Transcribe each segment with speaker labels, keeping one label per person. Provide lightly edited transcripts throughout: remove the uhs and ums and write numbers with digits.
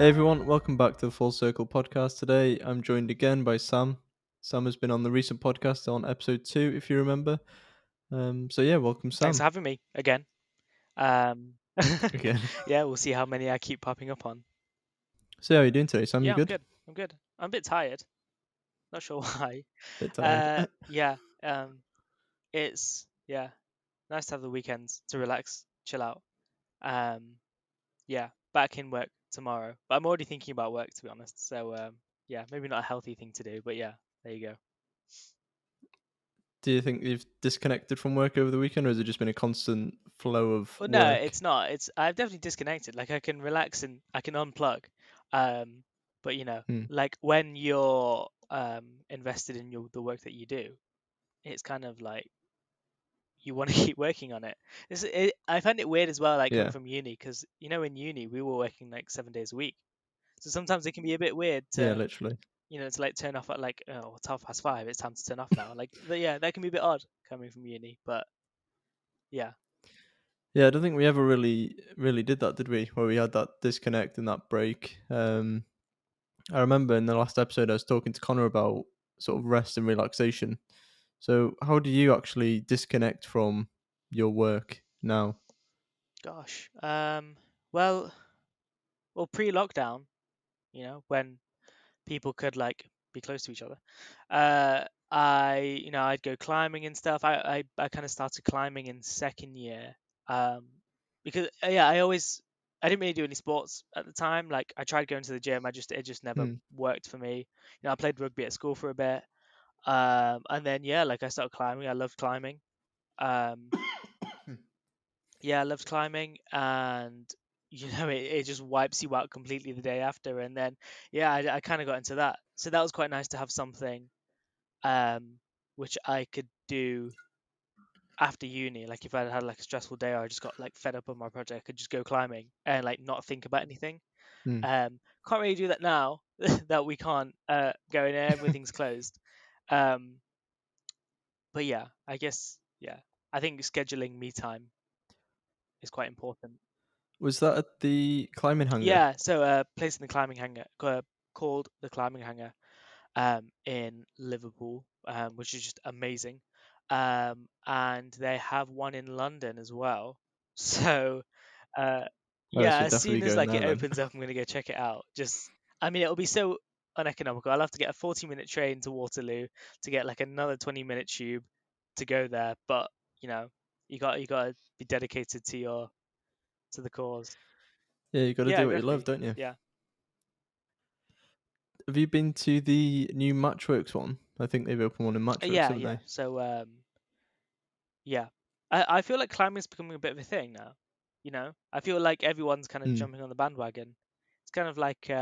Speaker 1: Hey everyone, welcome back to the Full Circle podcast. Today I'm joined again by Sam. Sam has been on the recent podcast on episode 2, if you remember. So yeah, welcome
Speaker 2: Thanks for
Speaker 1: Sam
Speaker 2: having me again. Um,
Speaker 1: again.
Speaker 2: yeah, we'll see how many I keep popping up on.
Speaker 1: So how are you doing today, Sam? You
Speaker 2: Yeah, I'm
Speaker 1: good?
Speaker 2: good. I'm good. I'm a bit tired. Not sure why.
Speaker 1: Bit tired.
Speaker 2: Yeah. It's nice to have the weekends to relax, chill out. Um, yeah, back in work tomorrow. But I'm already thinking about work to be honest. So yeah, maybe not a healthy thing to do, but yeah, there you go.
Speaker 1: Do you think you've disconnected from work over the weekend, or has it just been a constant flow of
Speaker 2: Well, no,
Speaker 1: work?
Speaker 2: it's not. I've definitely disconnected. Like I can relax and I can unplug. Um, but
Speaker 1: Hmm.
Speaker 2: like when you're invested in the work that you do, it's kind of like you want to keep working on it. I find it weird as well, like coming
Speaker 1: Yeah,
Speaker 2: from uni, because in uni we were working like 7 days a week. So sometimes it can be a bit weird
Speaker 1: yeah,
Speaker 2: to
Speaker 1: literally.
Speaker 2: to like turn off at like oh it's 5:30. It's time to turn off now. Like yeah, that can be a bit odd coming from uni, but yeah.
Speaker 1: Yeah, I don't think we ever really did that, did we? Where we had that disconnect and that break. I remember in the last episode I was talking to Connor about sort of rest and relaxation. So, how do you actually disconnect from your work now?
Speaker 2: Gosh. Well, pre-lockdown, when people could like be close to each other. I'd go climbing and stuff. I kind of started climbing in second year. Um, because yeah, I didn't really do any sports at the time. Like I tried going to the gym, it just never
Speaker 1: Hmm.
Speaker 2: worked for me. I played rugby at school for a bit. And then yeah, like I started climbing. I loved climbing. Um, yeah, I loved climbing, and it just wipes you out completely the day after. And then yeah, I kind of got into that, so that was quite nice to have something um which I could do after uni. Like if I had like a stressful day or I just got like fed up on my project, I could just go climbing and like not think about anything.
Speaker 1: Hmm.
Speaker 2: Can't really do that now that we can't go and everything's closed. um but yeah, I guess yeah, I think scheduling me time is quite important.
Speaker 1: Was that at the climbing hangar?
Speaker 2: Yeah, so place in the climbing hangar called the Climbing Hangar in Liverpool, which is just amazing. And they have one in London as well. So uh,
Speaker 1: Oh, I
Speaker 2: yeah,
Speaker 1: should
Speaker 2: as
Speaker 1: definitely
Speaker 2: soon
Speaker 1: go
Speaker 2: as
Speaker 1: in
Speaker 2: like
Speaker 1: there
Speaker 2: it
Speaker 1: then.
Speaker 2: opens up, I'm gonna go check it out. I mean, it'll be so uneconomical. I'll have to get a 40-minute train to Waterloo to get like another 20-minute tube to go there. But you know, you got to be dedicated to the cause.
Speaker 1: Yeah, you got to
Speaker 2: Yeah,
Speaker 1: do what you love,
Speaker 2: exactly.
Speaker 1: don't you?
Speaker 2: Yeah.
Speaker 1: Have you been to the new Matchworks one? I think they've opened one in Matchworks,
Speaker 2: Yeah,
Speaker 1: haven't
Speaker 2: yeah.
Speaker 1: they?
Speaker 2: So yeah, I feel like climbing is becoming a bit of a thing now. I feel like everyone's kind of
Speaker 1: Hmm.
Speaker 2: jumping on the bandwagon. It's kind of like, do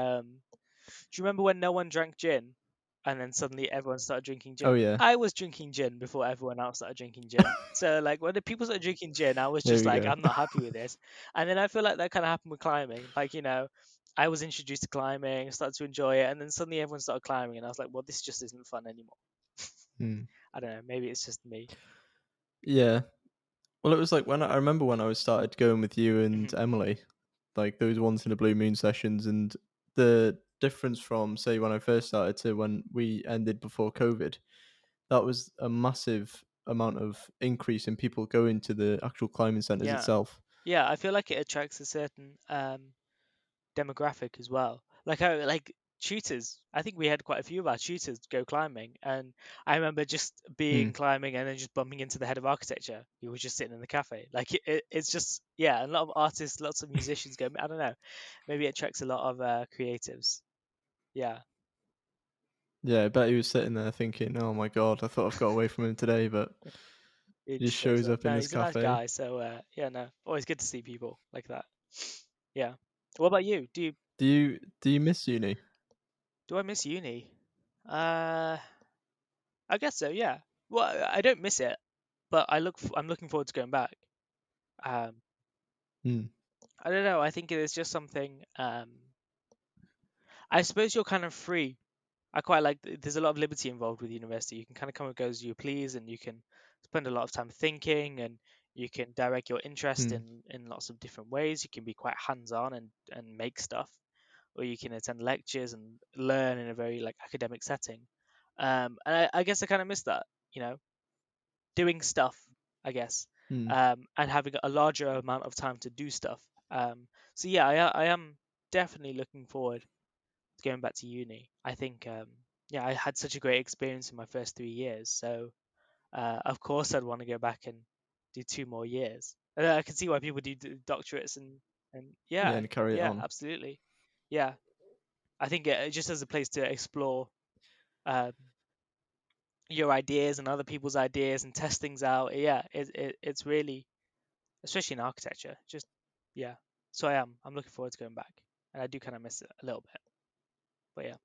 Speaker 2: you remember when no one drank gin, and then suddenly everyone started drinking
Speaker 1: Oh
Speaker 2: gin?
Speaker 1: yeah,
Speaker 2: I was drinking gin before everyone else started drinking gin. So like when the people started drinking gin, I was
Speaker 1: there
Speaker 2: just
Speaker 1: we
Speaker 2: like,
Speaker 1: go.
Speaker 2: I'm not happy with this. And then I feel like that kind of happened with climbing. Like I was introduced to climbing, started to enjoy it, and then suddenly everyone started climbing, and I was like, well, this just isn't fun anymore.
Speaker 1: Hmm.
Speaker 2: I don't know. Maybe it's just me.
Speaker 1: Yeah. Well, it was like when I remember when I was started going with you and
Speaker 2: Mhm.
Speaker 1: Emily, like those once in a blue moon sessions, and the difference from say when I first started to when we ended before COVID, that was a massive amount of increase in people going to the actual climbing centers
Speaker 2: Yeah.
Speaker 1: itself.
Speaker 2: Yeah, I feel like it attracts a certain demographic as well. Like tutors. I think we had quite a few of our tutors go climbing, and I remember just
Speaker 1: Hmm.
Speaker 2: being climbing and then just bumping into the head of architecture who was just sitting in the cafe. Like it's just yeah, a lot of artists, lots of musicians go. I don't know, maybe it attracts a lot of creatives. Yeah,
Speaker 1: Yeah, I bet he was sitting there thinking, "Oh my god, I thought I've got away from him today," but
Speaker 2: he
Speaker 1: he just
Speaker 2: just shows
Speaker 1: shows
Speaker 2: up.
Speaker 1: up in
Speaker 2: No,
Speaker 1: this
Speaker 2: he's a nice
Speaker 1: cafe.
Speaker 2: guy. So yeah, no, always good to see people like that. Yeah. What about you?
Speaker 1: Do you miss uni?
Speaker 2: Do I miss uni? Uh, I guess so. Yeah. Well, I don't miss it, but I'm looking forward to going back. Um,
Speaker 1: Hmm.
Speaker 2: I don't know. I think it is just something. I suppose you're kind of free. I quite like. There's a lot of liberty involved with university. You can kind of come and go as you please, and you can spend a lot of time thinking, and you can direct your interest
Speaker 1: Hmm.
Speaker 2: in lots of different ways. You can be quite hands on and make stuff, or you can attend lectures and learn in a very like academic setting. And I guess I kind of miss that, you know, doing stuff, I guess,
Speaker 1: Hmm.
Speaker 2: and having a larger amount of time to do stuff. So yeah, I am definitely looking forward to going back to uni. I think, yeah, I had such a great experience in my first 3 years, so of course I'd want to go back and do 2 more years. And I can see why people do doctorates and
Speaker 1: Yeah,
Speaker 2: yeah,
Speaker 1: and carry it
Speaker 2: yeah,
Speaker 1: on.
Speaker 2: absolutely, yeah. I think it just as a place to explore um, your ideas and other people's ideas and test things out. Yeah, it's really, especially in architecture, just yeah. So I'm looking forward to going back, and I do kind of miss it a little bit, but yeah.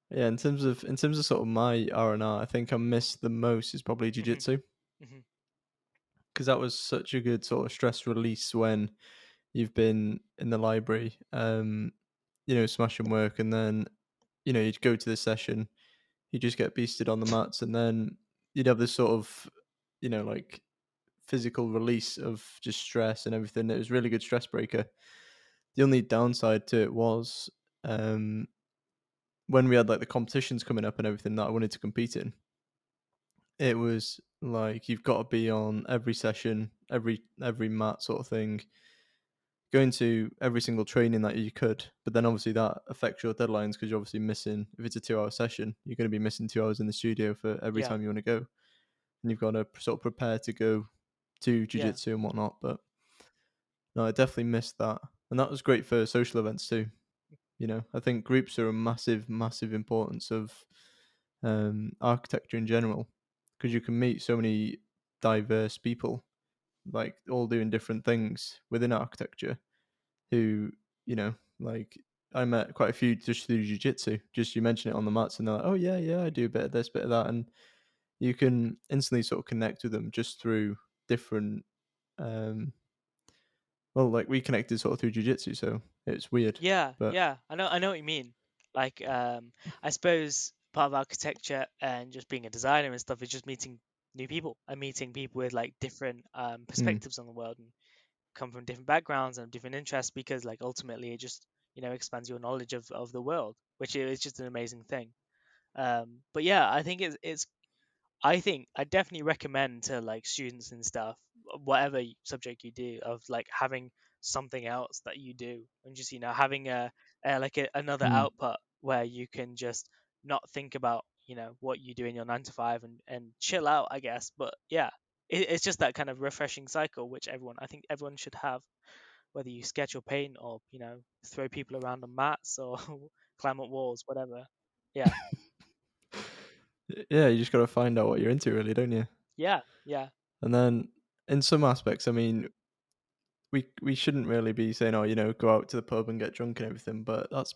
Speaker 1: Yeah, in terms of sort of my R&R, I think I miss the most is probably
Speaker 2: hmm
Speaker 1: jiu-jitsu,
Speaker 2: hmm
Speaker 1: because that was such a good sort of stress release when you've been in the library, smashing work, and then you'd go to the session, you just get beasted on the mats, and then you'd have this sort of like physical release of just stress and everything. It was a really good stress breaker. The only downside to it was um, when we had like the competitions coming up and everything that I wanted to compete in. It was like you've got to be on every session, every mat sort of thing, going to every single training that you could. But then obviously that affects your deadlines because you're obviously missing. If it's a 2 hour session, you're going to be missing 2 hours in the studio for every
Speaker 2: Yeah,
Speaker 1: time you want to go, and you've got to sort of prepare to go to
Speaker 2: yeah,
Speaker 1: jiu-jitsu and whatnot. But no, I definitely missed that, and that was great for social events too. I think groups are a massive, massive importance of architecture in general, because you can meet so many diverse people, like all doing different things within architecture. Who, like I met quite a few just through jiu-jitsu. Just you mention it on the mats, and they're like, "Oh yeah, yeah, I do a bit of this, bit of that," and you can instantly sort of connect with them just through different. Um, well, like we connected sort of through jiu-jitsu, so it's weird,
Speaker 2: yeah,
Speaker 1: but
Speaker 2: yeah. I know what you mean. Like, I suppose part of architecture and just being a designer and stuff is just meeting new people and meeting people with like different
Speaker 1: mm,
Speaker 2: perspectives on the world and come from different backgrounds and different interests, because like ultimately it just, expands your knowledge of the world, which is just an amazing thing. But yeah, I think I think I definitely recommend to like students and stuff, whatever subject you do, of like having something else that you do, and just having another
Speaker 1: mm.
Speaker 2: output where you can just not think about what you do in your 9 to 5 and chill out, I guess. But yeah, it's just that kind of refreshing cycle which I think everyone should have, whether you sketch or paint or throw people around on mats or climb up walls, whatever. Yeah,
Speaker 1: Yeah, you just got to find out what you're into, really, don't you?
Speaker 2: yeah, yeah.
Speaker 1: And then in some aspects, I mean, we shouldn't really be saying, "Oh, go out to the pub and get drunk and everything," but that's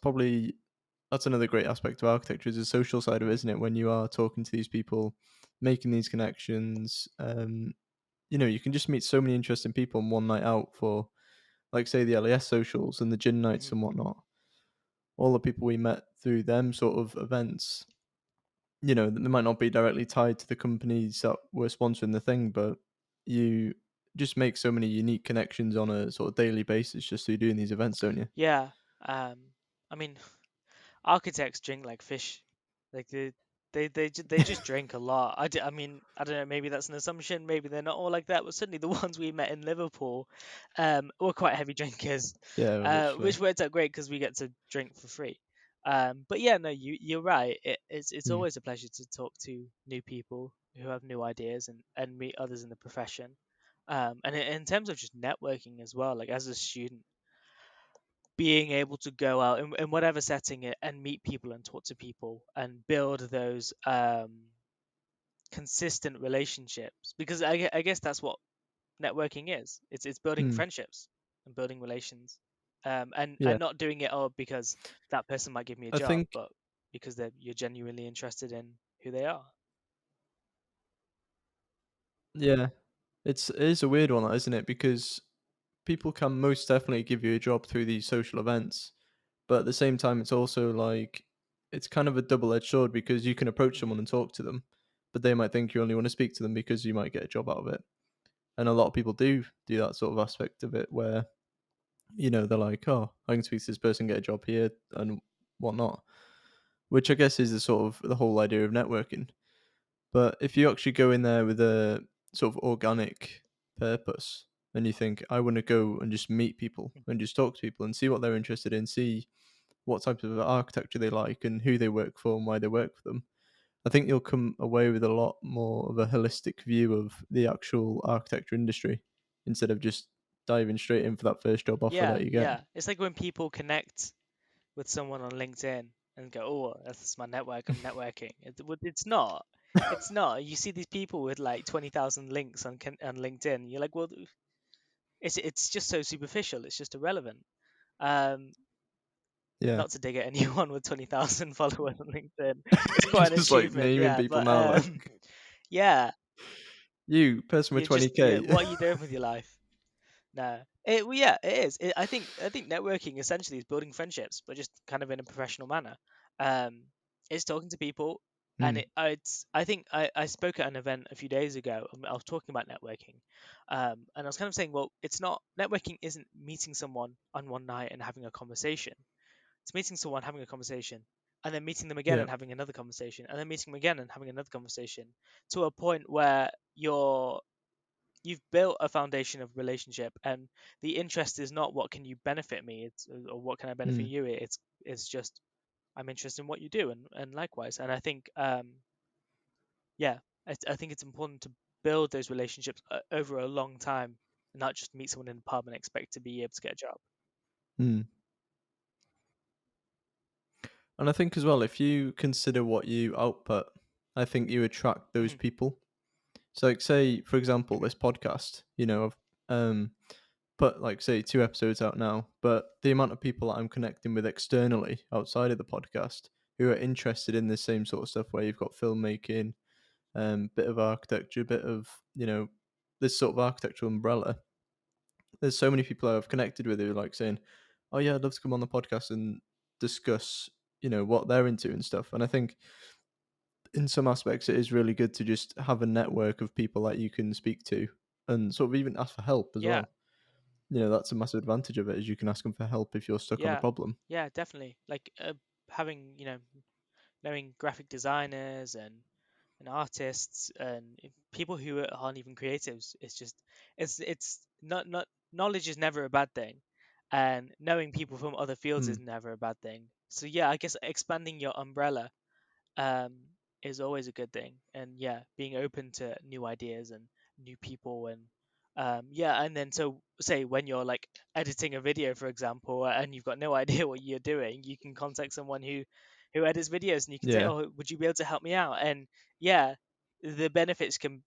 Speaker 1: another great aspect of architecture is the social side of it,
Speaker 2: Mhm.
Speaker 1: isn't it? When you are talking to these people, making these connections, you can just meet so many interesting people on one night out for, like, say, the LAS socials and the gin nights
Speaker 2: Mhm.
Speaker 1: and whatnot. All the people we met through them sort of events, they might not be directly tied to the companies that were sponsoring the thing, but you just make so many unique connections on a sort of daily basis just through doing these events, don't you?
Speaker 2: Yeah. I mean, architects drink like fish. Like they just drink a lot. I mean, I don't know. Maybe that's an assumption. Maybe they're not all like that. But certainly the ones we met in Liverpool, were quite heavy drinkers,
Speaker 1: Yeah, literally.
Speaker 2: which worked out great because we get to drink for free. But yeah, no, you're right. It's
Speaker 1: Mm.
Speaker 2: always a pleasure to talk to new people who have new ideas and meet others in the profession. And in terms of just networking as well, like as a student, being able to go out in whatever setting and meet people and talk to people and build those consistent relationships, because I guess that's what networking is. It's building
Speaker 1: Mm.
Speaker 2: friendships and building relations, and
Speaker 1: Yeah.
Speaker 2: not doing it all because that person might give me a
Speaker 1: I
Speaker 2: job,
Speaker 1: think
Speaker 2: but because you're genuinely interested in who they are.
Speaker 1: yeah, it is a weird one, that, isn't it? Because people can most definitely give you a job through these social events, but at the same time, it's also like it's kind of a double-edged sword because you can approach
Speaker 2: hmm
Speaker 1: someone and talk to them, but they might think you only want to speak to them because you might get a job out of it. And a lot of people do that sort of aspect of it where they're like, oh, I can speak to this person, get a job here, and whatnot. Which I guess is the sort of the whole idea of networking. But if you actually go in there with a sort of organic purpose, and you think, I want to go and just meet people and just talk to people and see what they're interested in, see what type of architecture they like and who they work for and why they work for them, I think you'll come away with a lot more of a holistic view of the actual architecture industry instead of just diving straight in for that first job offer
Speaker 2: Yeah,
Speaker 1: that you get.
Speaker 2: yeah. It's like when people connect with someone on LinkedIn and go, "Oh, that's my network. I'm networking." It's not. It's not. You see these people with like 20,000 links on LinkedIn. You're like, well, it's just so superficial. It's just irrelevant. Um,
Speaker 1: Yeah.
Speaker 2: not to dig at anyone with 20,000 followers on LinkedIn. It's quite an
Speaker 1: Just like
Speaker 2: achievement,
Speaker 1: naming
Speaker 2: yeah.
Speaker 1: people
Speaker 2: But
Speaker 1: now, like
Speaker 2: yeah,
Speaker 1: you, person with
Speaker 2: you're just yeah.
Speaker 1: 20K.
Speaker 2: What are you doing with your life? No. Well, yeah, it is. I think networking essentially is building friendships, but just kind of in a professional manner. Um, it's talking to people, and
Speaker 1: Mm,
Speaker 2: I think I spoke at an event a few days ago. And I was talking about networking, and I was kind of saying, well, it's not networking isn't meeting someone on one night and having a conversation. It's meeting someone, having a conversation, and then meeting them again
Speaker 1: yeah.
Speaker 2: and having another conversation, and then meeting them again and having another conversation, to a point where you've built a foundation of relationship, and the interest is not what can you benefit me, it's or what can I benefit
Speaker 1: Mm,
Speaker 2: you. It's just I'm interested in what you do, and likewise. And I think yeah, I think it's important to build those relationships over a long time, and not just meet someone in the pub and expect to be able to get a job.
Speaker 1: mm. And I think as well, if you consider what you output, I think you attract those
Speaker 2: Hmm.
Speaker 1: people. So, like, say, for example,
Speaker 2: Hmm.
Speaker 1: this podcast, I've put, like, say, 2 episodes out now, but the amount of people that I'm connecting with externally outside of the podcast who are interested in this same sort of stuff, where you've got filmmaking, bit of architecture, bit of, this sort of architectural umbrella. There's so many people I've connected with who are like saying, "Oh yeah, I'd love to come on the podcast and discuss, what they're into and stuff." And I think in some aspects it is really good to just have a network of people that you can speak to and sort of even ask for help as
Speaker 2: Yeah,
Speaker 1: well. That's a massive advantage of it, is you can ask them for help if you're stuck on a
Speaker 2: yeah,
Speaker 1: problem.
Speaker 2: yeah, definitely. Like having knowing graphic designers and artists and people who aren't even creatives. It's just it's not knowledge is never a bad thing, and knowing people from other fields is
Speaker 1: Mm,
Speaker 2: never a bad thing. So yeah, I guess expanding your umbrella um, is always a good thing. And yeah, being open to new ideas and new people, and yeah, and then so say when you're like editing a video, for example, and you've got no idea what you're doing, you can contact someone who edits videos, and you can say,
Speaker 1: yeah,
Speaker 2: "Oh, would you be able to help me out?" And yeah, the benefits can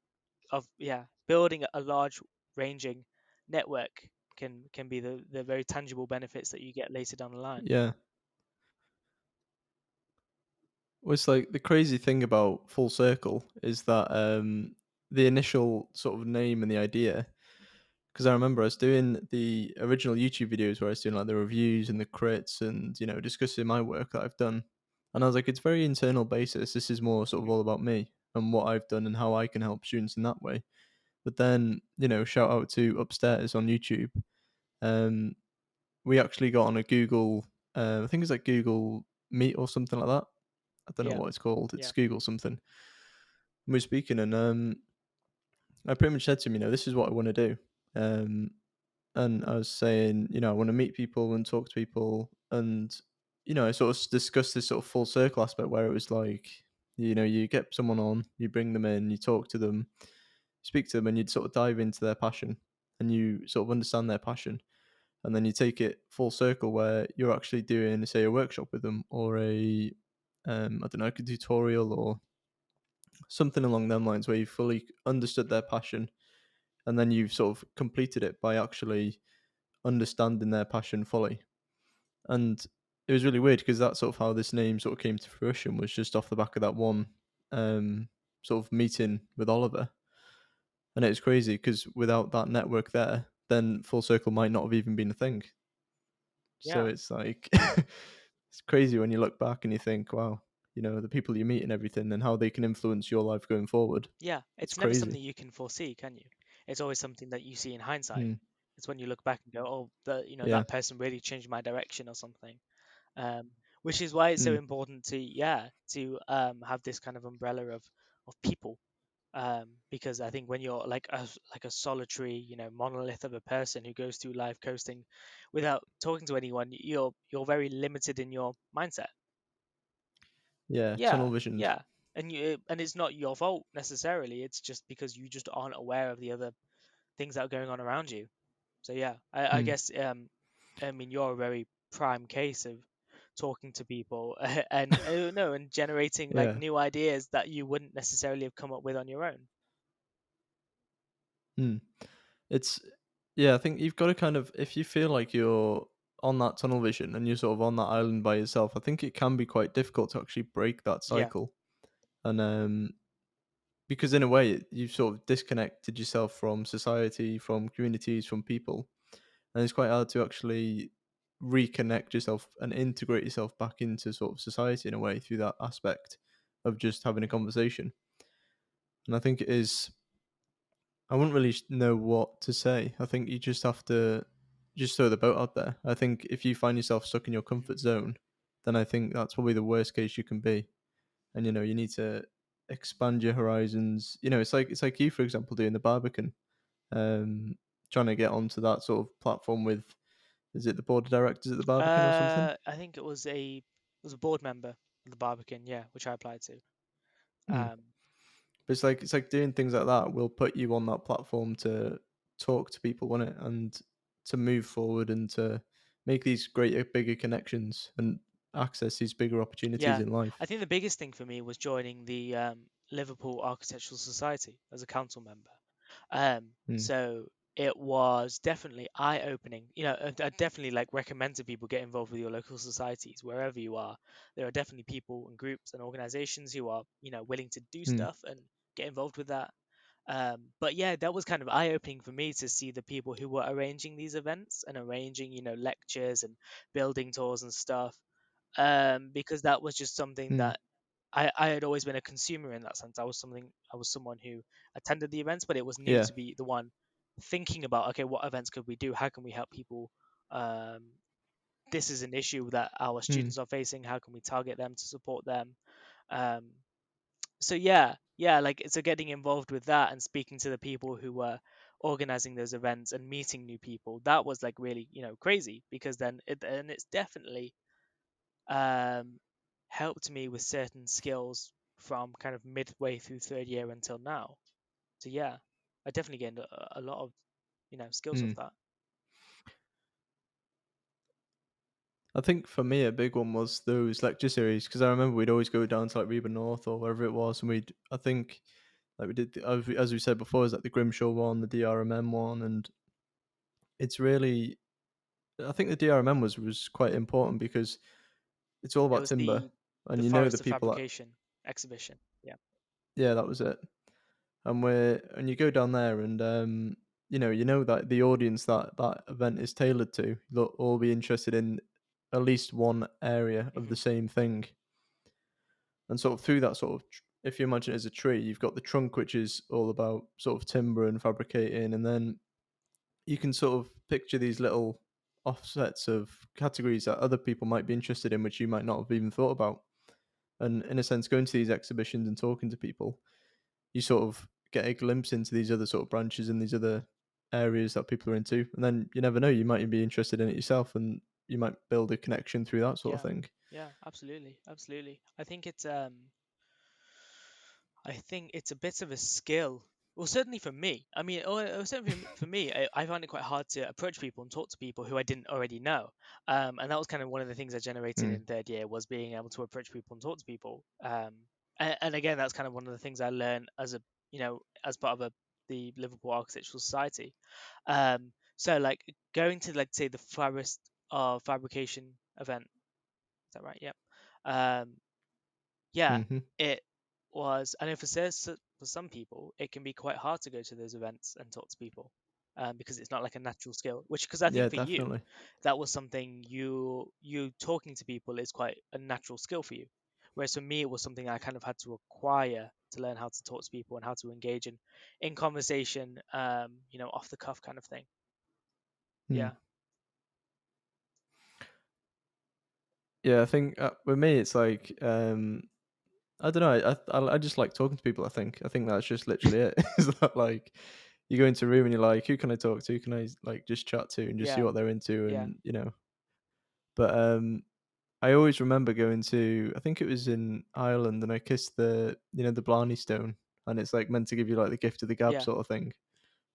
Speaker 2: of yeah building a large ranging network can be the very tangible benefits that you get later down the line.
Speaker 1: yeah. Well, it's like the crazy thing about Full Circle is that the initial sort of name and the idea. Because I remember I was doing the original YouTube videos where I was doing like the reviews and the crits and discussing my work that I've done, and I was like, it's very internal basis. This is more sort of
Speaker 2: Mhm.
Speaker 1: all about me and what I've done and how I can help students in that way. But then shout out to Upstairs on YouTube. Um, we actually got on a Google, I think it's like Google Meet or something like that. I don't know
Speaker 2: Yeah,
Speaker 1: what it's called. It's
Speaker 2: yeah,
Speaker 1: Google something. We were speaking, and I pretty much said to him, this is what I want to do. Um, and I was saying, I want to meet people and talk to people, and I sort of discussed this sort of full circle aspect where it was like, you get someone on, you bring them in, you talk to them, speak to them, and you'd sort of dive into their passion, and you sort of understand their passion, and then you take it full circle where you're actually doing, say, a workshop with them or a, I don't know, like a tutorial or something along them lines where you fully understood their passion, and then you've sort of completed it by actually understanding their passion fully. And it was really weird because that's sort of how this name sort of came to fruition, was just off the back of that one um, sort of meeting with Oliver. And it was crazy because without that network there, then Full Circle might not have even been a thing. So
Speaker 2: yeah.
Speaker 1: it's like it's crazy when you look back and you think, wow, the people you meet and everything and how they can influence your life going forward.
Speaker 2: Yeah,
Speaker 1: It's
Speaker 2: it's never
Speaker 1: crazy.
Speaker 2: something you can foresee, can you? It's always something that you see in hindsight.
Speaker 1: Mm.
Speaker 2: It's when you look back and go, oh,
Speaker 1: Yeah.
Speaker 2: that person really changed my direction or something. Which is why it's so
Speaker 1: Mm.
Speaker 2: important to have this kind of umbrella of people. Because I think when you're like a solitary, monolith of a person who goes through life coasting without talking to anyone, you're very limited in your mindset.
Speaker 1: Yeah.
Speaker 2: Yeah,
Speaker 1: Tunnel visioned.
Speaker 2: yeah, and it's not your fault necessarily. It's just because you just aren't aware of the other things that are going on around you. So yeah, I
Speaker 1: Mm.
Speaker 2: guess I mean you're a very prime case of talking to people and no and generating like
Speaker 1: Yeah.
Speaker 2: new ideas that you wouldn't necessarily have come up with on your own.
Speaker 1: Mm. It's yeah, I think you've got to kind of, if you feel like you're on that tunnel vision and you're sort of on that island by yourself, I think it can be quite difficult to actually break that
Speaker 2: Yeah,
Speaker 1: cycle. And because in a way you've sort of disconnected yourself from society, from communities, from people, and it's quite hard to actually reconnect yourself and integrate yourself back into sort of society in a way through that aspect of just having a conversation. And I think it is, I wouldn't really know what to say. I think you just have to just throw the boat out there. I think if you find yourself stuck in your comfort
Speaker 2: hmm
Speaker 1: zone, then I think that's probably the worst case you can be. And you need to expand your horizons. It's like you, for example, doing the Barbican, um, trying to get onto that sort of platform with, is it the board of directors at the Barbican or something?
Speaker 2: I think it was a board member of the Barbican, yeah, which I applied to.
Speaker 1: Mm.
Speaker 2: Um,
Speaker 1: But it's like doing things like that will put you on that platform to talk to people, won't it? And to move forward and to make these greater, bigger connections and access these bigger opportunities
Speaker 2: Yeah,
Speaker 1: in
Speaker 2: I
Speaker 1: life.
Speaker 2: think the biggest thing for me was joining the Liverpool Architectural Society as a council member.
Speaker 1: Mm.
Speaker 2: So it was definitely eye-opening. I definitely like recommend to people get involved with your local societies wherever you are. There are definitely people and groups and organizations who are, willing to do
Speaker 1: Mm.
Speaker 2: stuff and get involved with that. But yeah, that was kind of eye-opening for me to see the people who were arranging these events and arranging, lectures and building tours and stuff. Because that was just something
Speaker 1: Mm.
Speaker 2: that I had always been a consumer in that sense. I was someone who attended the events, but it was new
Speaker 1: Yeah.
Speaker 2: to be the one thinking about, okay, what events could we do? How can we help people? Um, this is an issue that our
Speaker 1: Mm.
Speaker 2: students are facing. How can we target them to support them? Um, so yeah, like so getting involved with that and speaking to the people who were organizing those events and meeting new people, that was like really, crazy because then it's definitely um, helped me with certain skills from kind of midway through third year until now. So yeah, I definitely gained a lot of skills off
Speaker 1: Mm.
Speaker 2: that.
Speaker 1: I think for me a big one was those lecture series, because I remember we'd always go down to like RIBA North or wherever it was, and I think like we did as we said before, is like the Grimshaw one, the DRMM one, and it's really, I think the DRMM was quite important because it's all
Speaker 2: It
Speaker 1: about
Speaker 2: was
Speaker 1: timber, and
Speaker 2: the
Speaker 1: the
Speaker 2: Forest of
Speaker 1: people that,
Speaker 2: Fabrication exhibition. Yeah.
Speaker 1: yeah, that was it. And you go down there, and that the audience that event is tailored to, they'll all be interested in at least one area of the
Speaker 2: hmm
Speaker 1: same thing. And sort of through that sort of, if you imagine it as a tree, you've got the trunk, which is all about sort of timber and fabricating, and then you can sort of picture these little offsets of categories that other people might be interested in, which you might not have even thought about. And in a sense, going to these exhibitions and talking to people, you sort of get a glimpse into these other sort of branches and these other areas that people are into. And then you never know, you might be interested in it yourself, and you might build a connection through that sort of
Speaker 2: Yeah.
Speaker 1: thing.
Speaker 2: Yeah. Absolutely. Absolutely. I think it's a bit of a skill. Well, certainly for me. I mean, certainly for me, I find it quite hard to approach people and talk to people who I didn't already know. And that was kind of one of the things I generated
Speaker 1: Mm.
Speaker 2: in third year was being able to approach people and talk to people. And again, that's kind of one of the things I learned as part of the Liverpool Architectural Society. So like going to like say the Forest of Fabrication event. Is that right? Yep. Um, yeah,
Speaker 1: Hmm.
Speaker 2: it was. I know for some people, it can be quite hard to go to those events and talk to people, because it's not like a natural skill. Which, because I
Speaker 1: Yeah,
Speaker 2: think for you,
Speaker 1: definitely.
Speaker 2: that was something you talking to people is quite a natural skill for you. Whereas for me, it was something I kind of had to acquire to learn how to talk to people and how to engage in conversation, off the cuff kind of thing.
Speaker 1: Hmm.
Speaker 2: Yeah.
Speaker 1: Yeah, I think with me it's like I don't know. I just like talking to people. I think that's just literally it. Is that like you go into a room and you're like, who can I talk to? Who can I like just chat to and just see
Speaker 2: Yeah.
Speaker 1: what they're into
Speaker 2: Yeah.
Speaker 1: and you know. But I always remember going to I think it was in Ireland and I kissed the the Blarney Stone and it's like meant to give you like the gift of the gab
Speaker 2: Yeah.
Speaker 1: sort of thing.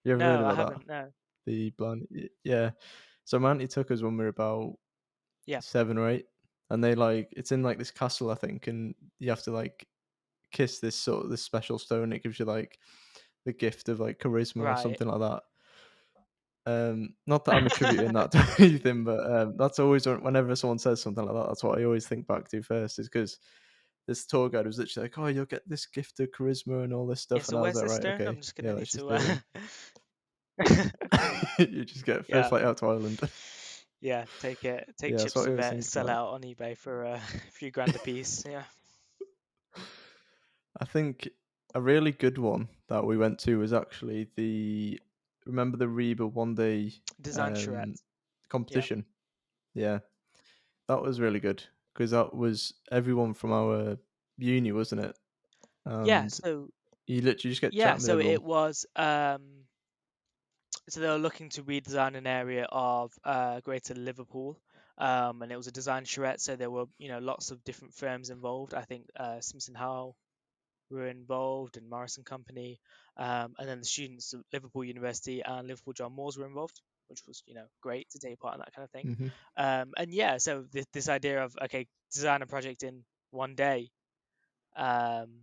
Speaker 1: You ever heard
Speaker 2: No, I
Speaker 1: about that?
Speaker 2: haven't. No.
Speaker 1: The Blarney, yeah. So my auntie took us when we were about
Speaker 2: Yeah.
Speaker 1: 7 or 8, and they like it's in like this castle I think, and you have to like kiss this special stone. It gives you like the gift of like charisma or
Speaker 2: Right.
Speaker 1: something like that. Not that I'm attributing that to anything, but that's always whenever someone says something like that, that's what I always think back to first, is because this tour guide was literally like, "Oh, you'll get this gift of charisma and all this
Speaker 2: Yeah.
Speaker 1: stuff," and
Speaker 2: So
Speaker 1: I was
Speaker 2: where's
Speaker 1: like,
Speaker 2: this
Speaker 1: "Right,
Speaker 2: stone? I'm
Speaker 1: okay,
Speaker 2: just
Speaker 1: yeah,
Speaker 2: gonna need
Speaker 1: let's just
Speaker 2: to.
Speaker 1: do it then." You just get first
Speaker 2: Yeah.
Speaker 1: flight out to Ireland.
Speaker 2: Yeah. Take it. Take
Speaker 1: Yeah, that's
Speaker 2: chips
Speaker 1: what
Speaker 2: to
Speaker 1: I always
Speaker 2: vet.
Speaker 1: think
Speaker 2: Sell it
Speaker 1: about.
Speaker 2: out on eBay for a few grand a piece. Yeah.
Speaker 1: I think a really good one that we went to was actually the remember the RIBA one day
Speaker 2: Design
Speaker 1: um,
Speaker 2: charrettes. Yeah.
Speaker 1: competition. Yeah, that was really good because that was everyone from our uni, wasn't it?
Speaker 2: Yeah.
Speaker 1: And
Speaker 2: So
Speaker 1: you literally just get
Speaker 2: yeah.
Speaker 1: chatting with
Speaker 2: So it
Speaker 1: everyone.
Speaker 2: was. So they were looking to redesign an area of Greater Liverpool, and it was a design charrette. So there were lots of different firms involved. I think Simpson Howell were involved and Morrison Company, and then the students of Liverpool University and Liverpool John Moores were involved, which was great to take part in that kind of thing.
Speaker 1: Hmm.
Speaker 2: And yeah, so this idea of okay, design a project in one day. Um,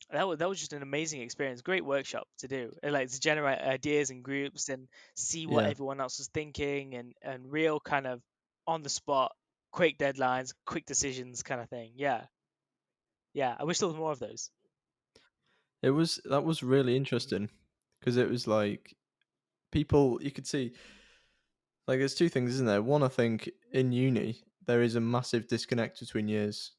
Speaker 2: that was just an amazing experience, great workshop to do, and like to generate ideas in groups and see what
Speaker 1: Yeah,
Speaker 2: everyone else was thinking, and real kind of on the spot, quick deadlines, quick decisions kind of thing. Yeah, yeah. I wish there was more of those.
Speaker 1: that was really
Speaker 2: Hmm.
Speaker 1: interesting because it was like people you could see like there's two things, isn't there? One, I think in uni there is a massive disconnect between years.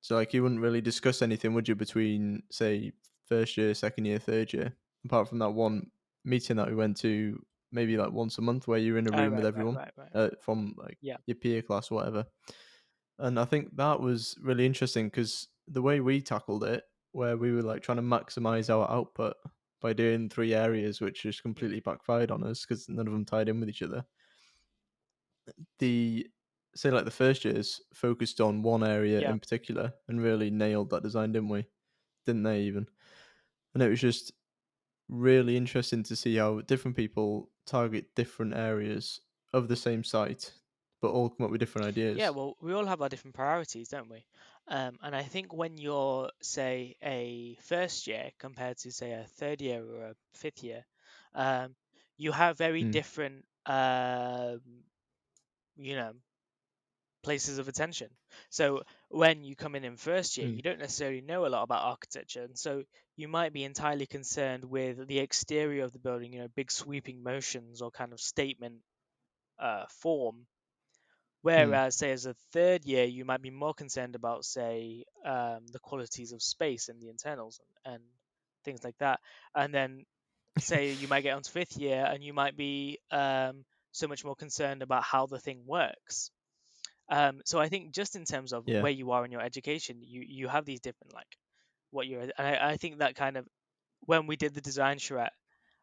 Speaker 1: So, like, you wouldn't really discuss anything, would you, between, say, first year, second year, third year, apart from that one meeting that we went to maybe like once a month where you're in a
Speaker 2: Oh,
Speaker 1: room with
Speaker 2: right, right,
Speaker 1: everyone
Speaker 2: right, right.
Speaker 1: from like
Speaker 2: Yeah,
Speaker 1: your peer class or whatever. And I think that was really interesting because the way we tackled it, where we were like trying to maximize our output by doing 3 areas, which just
Speaker 2: mm,
Speaker 1: completely backfired on us because none of them tied in with each other. The say like the first years focused on one area
Speaker 2: yeah,
Speaker 1: in particular and really nailed that design, didn't we? Didn't they even? And it was just really interesting to see how different people target different areas of the same site, but all come up with different
Speaker 2: yeah.
Speaker 1: ideas.
Speaker 2: Well, we all have our different priorities, don't we? And I think when you're, say, a first year compared to, say, a third year or a fifth year, um, you have very
Speaker 1: Mm,
Speaker 2: different, you know, places of attention. So when you come in first year,
Speaker 1: mm,
Speaker 2: you don't necessarily know a lot about architecture, and so you might be entirely concerned with the exterior of the building, big sweeping motions or kind of statement form.
Speaker 1: mm.
Speaker 2: Whereas, say, as a third year, you might be more concerned about, say, the qualities of space and the internals and things like that. And then, say, you might get onto fifth year and you might be so much more concerned about how the thing works. So I think just in terms of
Speaker 1: Yeah.
Speaker 2: where you are in your education, you have these different like what you're, and I think that kind of when we did the design charrette,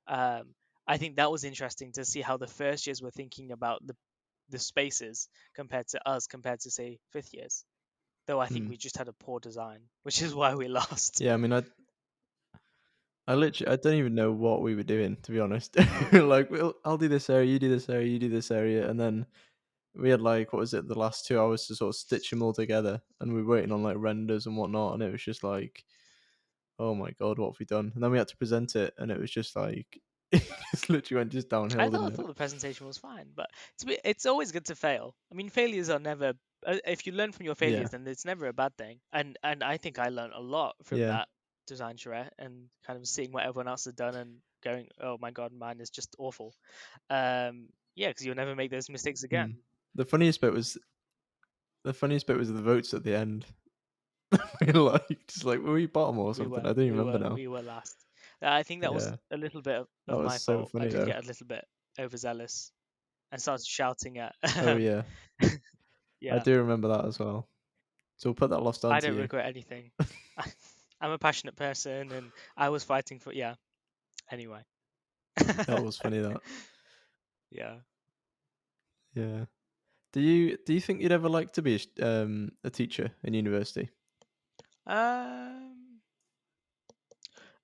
Speaker 2: um, I think that was interesting to see how the first years were thinking about the spaces compared to us, compared to say fifth years. Though I think
Speaker 1: Mm.
Speaker 2: we just had a poor design, which is why we lost.
Speaker 1: Yeah, I mean, I literally, I don't even know what we were doing, to be honest. Like, I'll do this area, you do this area, you do this area, and then we had like, what was it, the last 2 hours to sort of stitch them all together, and we were waiting on like renders and whatnot, and it was just like, oh my god, what have we done? And then we had to present it, and it was just like, it just literally went just
Speaker 2: I
Speaker 1: downhill,
Speaker 2: thought I
Speaker 1: didn't
Speaker 2: thought
Speaker 1: it?
Speaker 2: the presentation was fine, but it's always good to fail. I mean, failures are never. If you learn from your
Speaker 1: Yeah,
Speaker 2: failures, then it's never a bad thing. And I think I learned a lot from
Speaker 1: yeah.
Speaker 2: that design charrette and kind of seeing what everyone else has done and going, oh my god, mine is just awful. Yeah, because you'll never make those mistakes
Speaker 1: Mm.
Speaker 2: again.
Speaker 1: The funniest bit was the votes at the end. We were like, just like, were we bottom or
Speaker 2: We
Speaker 1: something?
Speaker 2: were,
Speaker 1: I don't even
Speaker 2: we
Speaker 1: remember
Speaker 2: were,
Speaker 1: now.
Speaker 2: we were last. I think that was
Speaker 1: Yeah,
Speaker 2: a little bit
Speaker 1: that
Speaker 2: of
Speaker 1: was
Speaker 2: my
Speaker 1: so
Speaker 2: fault. I
Speaker 1: funny
Speaker 2: did
Speaker 1: though.
Speaker 2: get a little bit. overzealous and started shouting at.
Speaker 1: Oh yeah, I
Speaker 2: Yeah,
Speaker 1: do remember that as well. So we'll put that lost
Speaker 2: I
Speaker 1: onto
Speaker 2: don't
Speaker 1: you.
Speaker 2: regret anything. I'm a passionate person, and I was fighting for yeah. Anyway,
Speaker 1: That was funny. That
Speaker 2: yeah.
Speaker 1: yeah. Do you think you'd ever like to be a teacher in university?
Speaker 2: Um,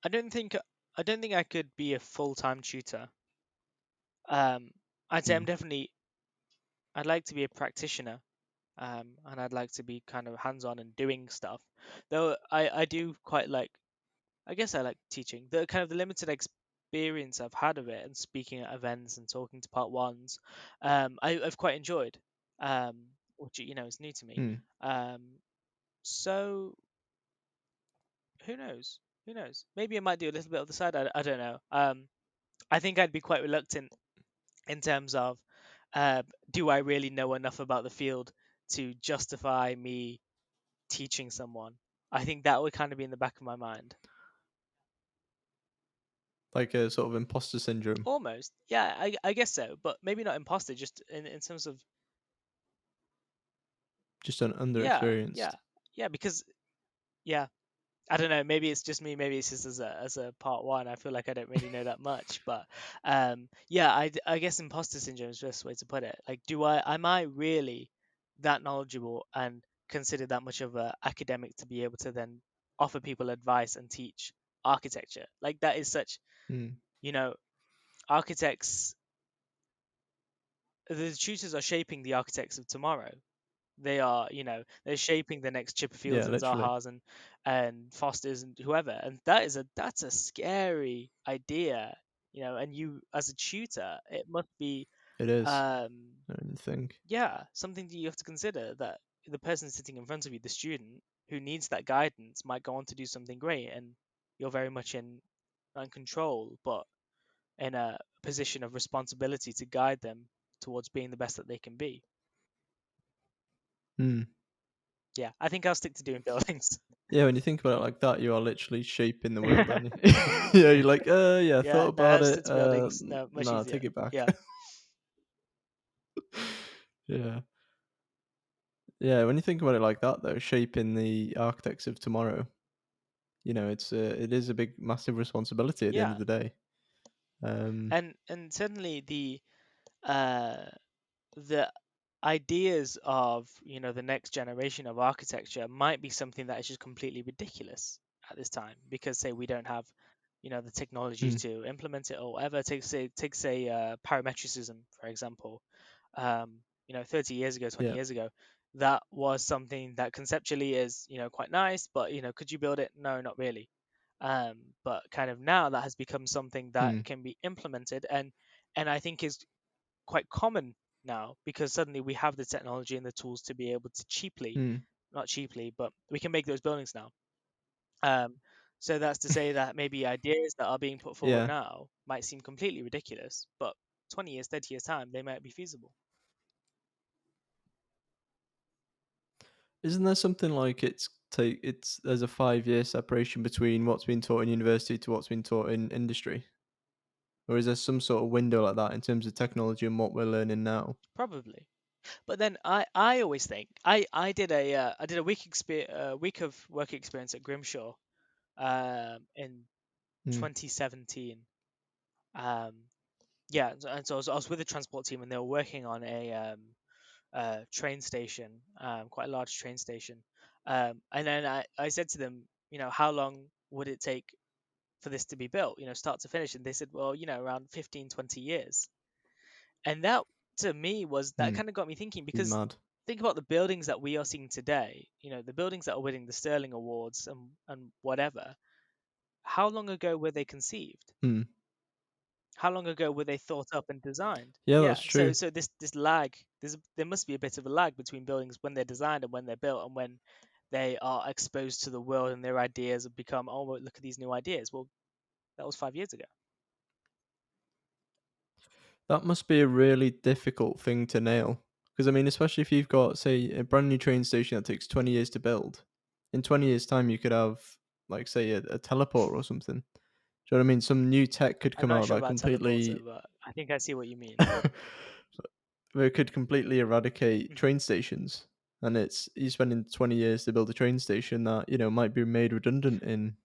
Speaker 2: I don't think I don't think I could be a full-time tutor. Um, I'd say
Speaker 1: Hmm.
Speaker 2: I'd like to be a practitioner. And I'd like to be kind of hands-on and doing stuff. Though I do quite like, I guess I like teaching. The kind of the limited experience I've had of it and speaking at events and talking to part ones, I've quite enjoyed. Which is new to me.
Speaker 1: Hmm.
Speaker 2: Um, so who knows? Who knows? Maybe I might do a little bit of the side. I don't know. I think I'd be quite reluctant in terms of, do I really know enough about the field to justify me teaching someone? I think that would kind of be in the back of my mind.
Speaker 1: Like a sort of imposter syndrome,
Speaker 2: Almost. Yeah, I guess so. But maybe not imposter, just in terms of,
Speaker 1: just an
Speaker 2: yeah, yeah.
Speaker 1: underexperienced.
Speaker 2: Yeah, because, yeah, I don't know. Maybe it's just me. Maybe it's just as a part one. I feel like I don't really know that much. But yeah, I guess imposter syndrome is the best way to put it. Like, am I really that knowledgeable and considered that much of a academic to be able to then offer people advice and teach architecture? Like, that is such,
Speaker 1: Hmm.
Speaker 2: you know, architects. The tutors are shaping the architects of tomorrow. They are, they're shaping the next
Speaker 1: Yeah,
Speaker 2: Chipperfields and
Speaker 1: literally,
Speaker 2: Zahas and Fosters and whoever. And that's a scary idea, and you as a tutor, it must be,
Speaker 1: it is.
Speaker 2: um
Speaker 1: I don't think.
Speaker 2: yeah, something that you have to consider, that the person sitting in front of you, the student who needs that guidance, might go on to do something great, and you're very much in control, but in a position of responsibility to guide them towards being the best that they can be.
Speaker 1: Hmm.
Speaker 2: Yeah, I think I'll stick to doing buildings.
Speaker 1: Yeah, when you think about it like that, you are literally shaping the world, aren't you? Yeah, you're like, yeah, I thought
Speaker 2: Yeah,
Speaker 1: about
Speaker 2: no,
Speaker 1: it.
Speaker 2: stick to buildings. No, much
Speaker 1: Nah,
Speaker 2: easier.
Speaker 1: take it back.
Speaker 2: Yeah,
Speaker 1: Yeah. Yeah, when you think about it like that, though, shaping the architects of tomorrow, it is a big, massive responsibility at the end
Speaker 2: yeah,
Speaker 1: of the day. Um,
Speaker 2: and certainly uh the ideas of the next generation of architecture might be something that is just completely ridiculous at this time, because say we don't have the technology
Speaker 1: mm,
Speaker 2: to implement it or whatever. Take say parametricism, for example. 30 years ago, 20
Speaker 1: yeah.
Speaker 2: years ago, that was something that conceptually is quite nice, but could you build it? No, not really. But kind of now that has become something that
Speaker 1: Mm,
Speaker 2: can be implemented, and I think is quite common now, because suddenly we have the technology and the tools to be able to cheaply,
Speaker 1: mm,
Speaker 2: not cheaply, but we can make those buildings now. Um, so that's to say that maybe ideas that are being put forward
Speaker 1: yeah.
Speaker 2: now might seem completely ridiculous, but 20 years, 30 years time, they might be feasible.
Speaker 1: Isn't there something like it's there's a 5 year separation between what's been taught in university to what's been taught in industry? Or is there some sort of window like that in terms of technology and what we're learning now?
Speaker 2: Probably. But then I always think I did a week of work experience at Grimshaw in
Speaker 1: Mm,
Speaker 2: 2017. Um, yeah, and so I was with the transport team, and they were working on a train station, quite a large train station. And then I said to them, how long would it take for this to be built, start to finish? And they said, well, around 15, 20 years. And that, to me, was that
Speaker 1: mm,
Speaker 2: kind of got me thinking, because
Speaker 1: mad.
Speaker 2: think about the buildings that we are seeing today, the buildings that are winning the Sterling Awards and whatever. How long ago were they conceived?
Speaker 1: Mm.
Speaker 2: How long ago were they thought up and designed?
Speaker 1: Yeah,
Speaker 2: Yeah,
Speaker 1: that's
Speaker 2: so
Speaker 1: true.
Speaker 2: so this lag, there must be a bit of a lag between buildings when they're designed and when they're built, and when they are exposed to the world and their ideas have become, oh, well, look at these new ideas. Well, that was 5 years ago.
Speaker 1: That must be a really difficult thing to nail. Because, I mean, especially if you've got, say, a brand new train station that takes 20 years to build, in 20 years' time, you could have, like, say, a teleport or something. Do you know what I mean? Some new tech could
Speaker 2: I'm
Speaker 1: come
Speaker 2: not
Speaker 1: out
Speaker 2: sure
Speaker 1: that
Speaker 2: about teleporter,
Speaker 1: completely
Speaker 2: but I think I see what you mean.
Speaker 1: where it could completely eradicate
Speaker 2: Mhm.
Speaker 1: train stations. And it's you're spending 20 years to build a train station that, might be made redundant in,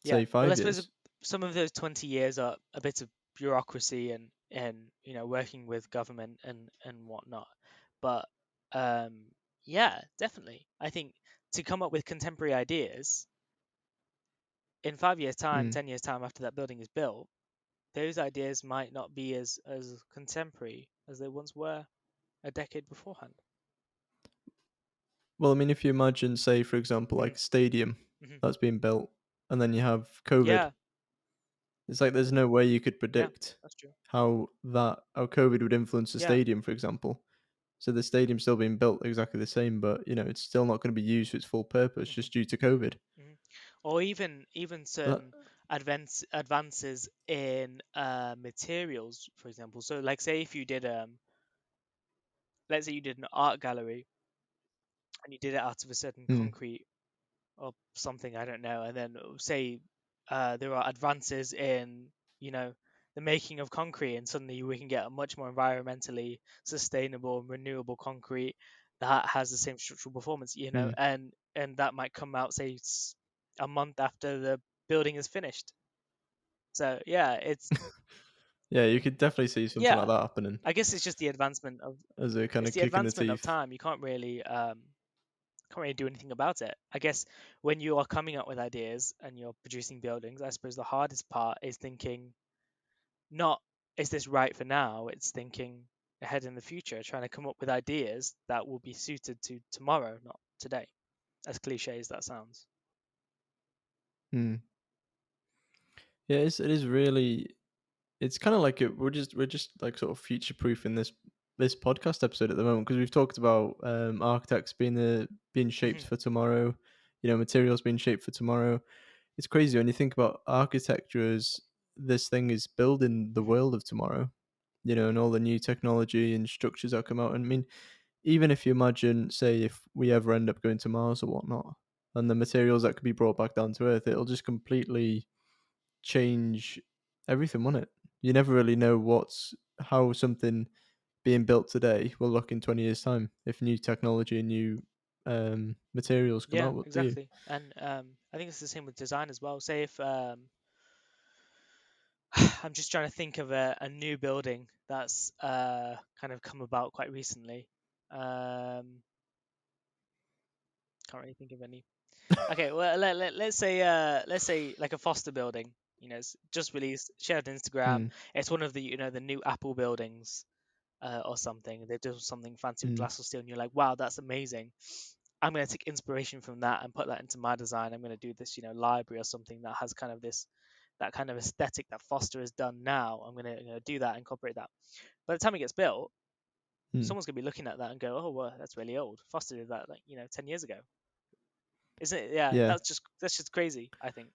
Speaker 2: Yeah.
Speaker 1: say,
Speaker 2: Well, I
Speaker 1: 5
Speaker 2: suppose
Speaker 1: years.
Speaker 2: some of those 20 years are a bit of bureaucracy and working with government and whatnot. But um, yeah, definitely. I think to come up with contemporary ideas in 5 years' time,
Speaker 1: Hmm.
Speaker 2: 10 years' time after that building is built, those ideas might not be as contemporary as they once were a decade beforehand.
Speaker 1: Well, I mean, if you imagine, say, for example,
Speaker 2: Mm,
Speaker 1: like a stadium
Speaker 2: mhm.
Speaker 1: that's being built, and then you have COVID,
Speaker 2: Yeah,
Speaker 1: it's like there's no way you could
Speaker 2: yeah,
Speaker 1: predict
Speaker 2: that's true.
Speaker 1: how COVID would influence the
Speaker 2: Yeah.
Speaker 1: stadium, for example. So the stadium's still being built exactly the same, but it's still not going to be used for its full purpose
Speaker 2: Mhm.
Speaker 1: just due to COVID.
Speaker 2: Mhm. Or even
Speaker 1: That,
Speaker 2: certain advances in materials, for example. So, like, say if you did let's say you did an art gallery and you did it out of a certain
Speaker 1: hmm,
Speaker 2: concrete or something, I don't know, and then say there are advances in you know the making of concrete, and suddenly we can get a much more environmentally sustainable and renewable concrete that has the same structural performance,
Speaker 1: hmm.
Speaker 2: and that might come out say a month after the building is finished. So yeah,
Speaker 1: Yeah, you could definitely see something like
Speaker 2: yeah,
Speaker 1: that happening
Speaker 2: I guess it's just the advancement of
Speaker 1: as a kind
Speaker 2: it's
Speaker 1: of
Speaker 2: the
Speaker 1: kick in the
Speaker 2: advancement of
Speaker 1: teeth.
Speaker 2: time. You can't really do anything about it. I guess when you are coming up with ideas and you're producing buildings, I suppose the hardest part is thinking not is this right for now? It's thinking ahead in the future, trying to come up with ideas that will be suited to tomorrow, not today. As cliche as that sounds.
Speaker 1: Hmm. Yeah, it is really. It's kind of like we're just like sort of future proofing this podcast episode at the moment because we've talked about architects being shaped
Speaker 2: Mhm,
Speaker 1: for tomorrow, materials being shaped for tomorrow. It's crazy when you think about architecture as this thing is building the
Speaker 2: mhm.
Speaker 1: world of tomorrow, and all the new technology and structures that come out. And I mean, even if you imagine, say, if we ever end up going to Mars or whatnot, and the materials that could be brought back down to Earth, it'll just completely change everything, won't it? You never really know how something being built today will look in 20 years' time if new technology and new materials come
Speaker 2: Yeah,
Speaker 1: out. What do you?
Speaker 2: exactly. And I think it's the same with design as well. Say if I'm just trying to think of a new building that's kind of come about quite recently. Can't really think of any. Okay, well let's say like a Foster building. It's just released, shared on Instagram.
Speaker 1: Mm,
Speaker 2: It's one of the the new Apple buildings or something. They do something fancy with
Speaker 1: mm,
Speaker 2: glass or steel, and you're like, wow, that's amazing. I'm gonna take inspiration from that and put that into my design. I'm gonna do this, library or something that has kind of that kind of aesthetic that Foster has done now. I'm gonna do that, incorporate that. By the time it gets built,
Speaker 1: mm.
Speaker 2: someone's gonna be looking at that and go, oh, well, that's really old. Foster did that like 10 years ago, isn't it? Yeah,
Speaker 1: Yeah,
Speaker 2: that's just crazy. I think.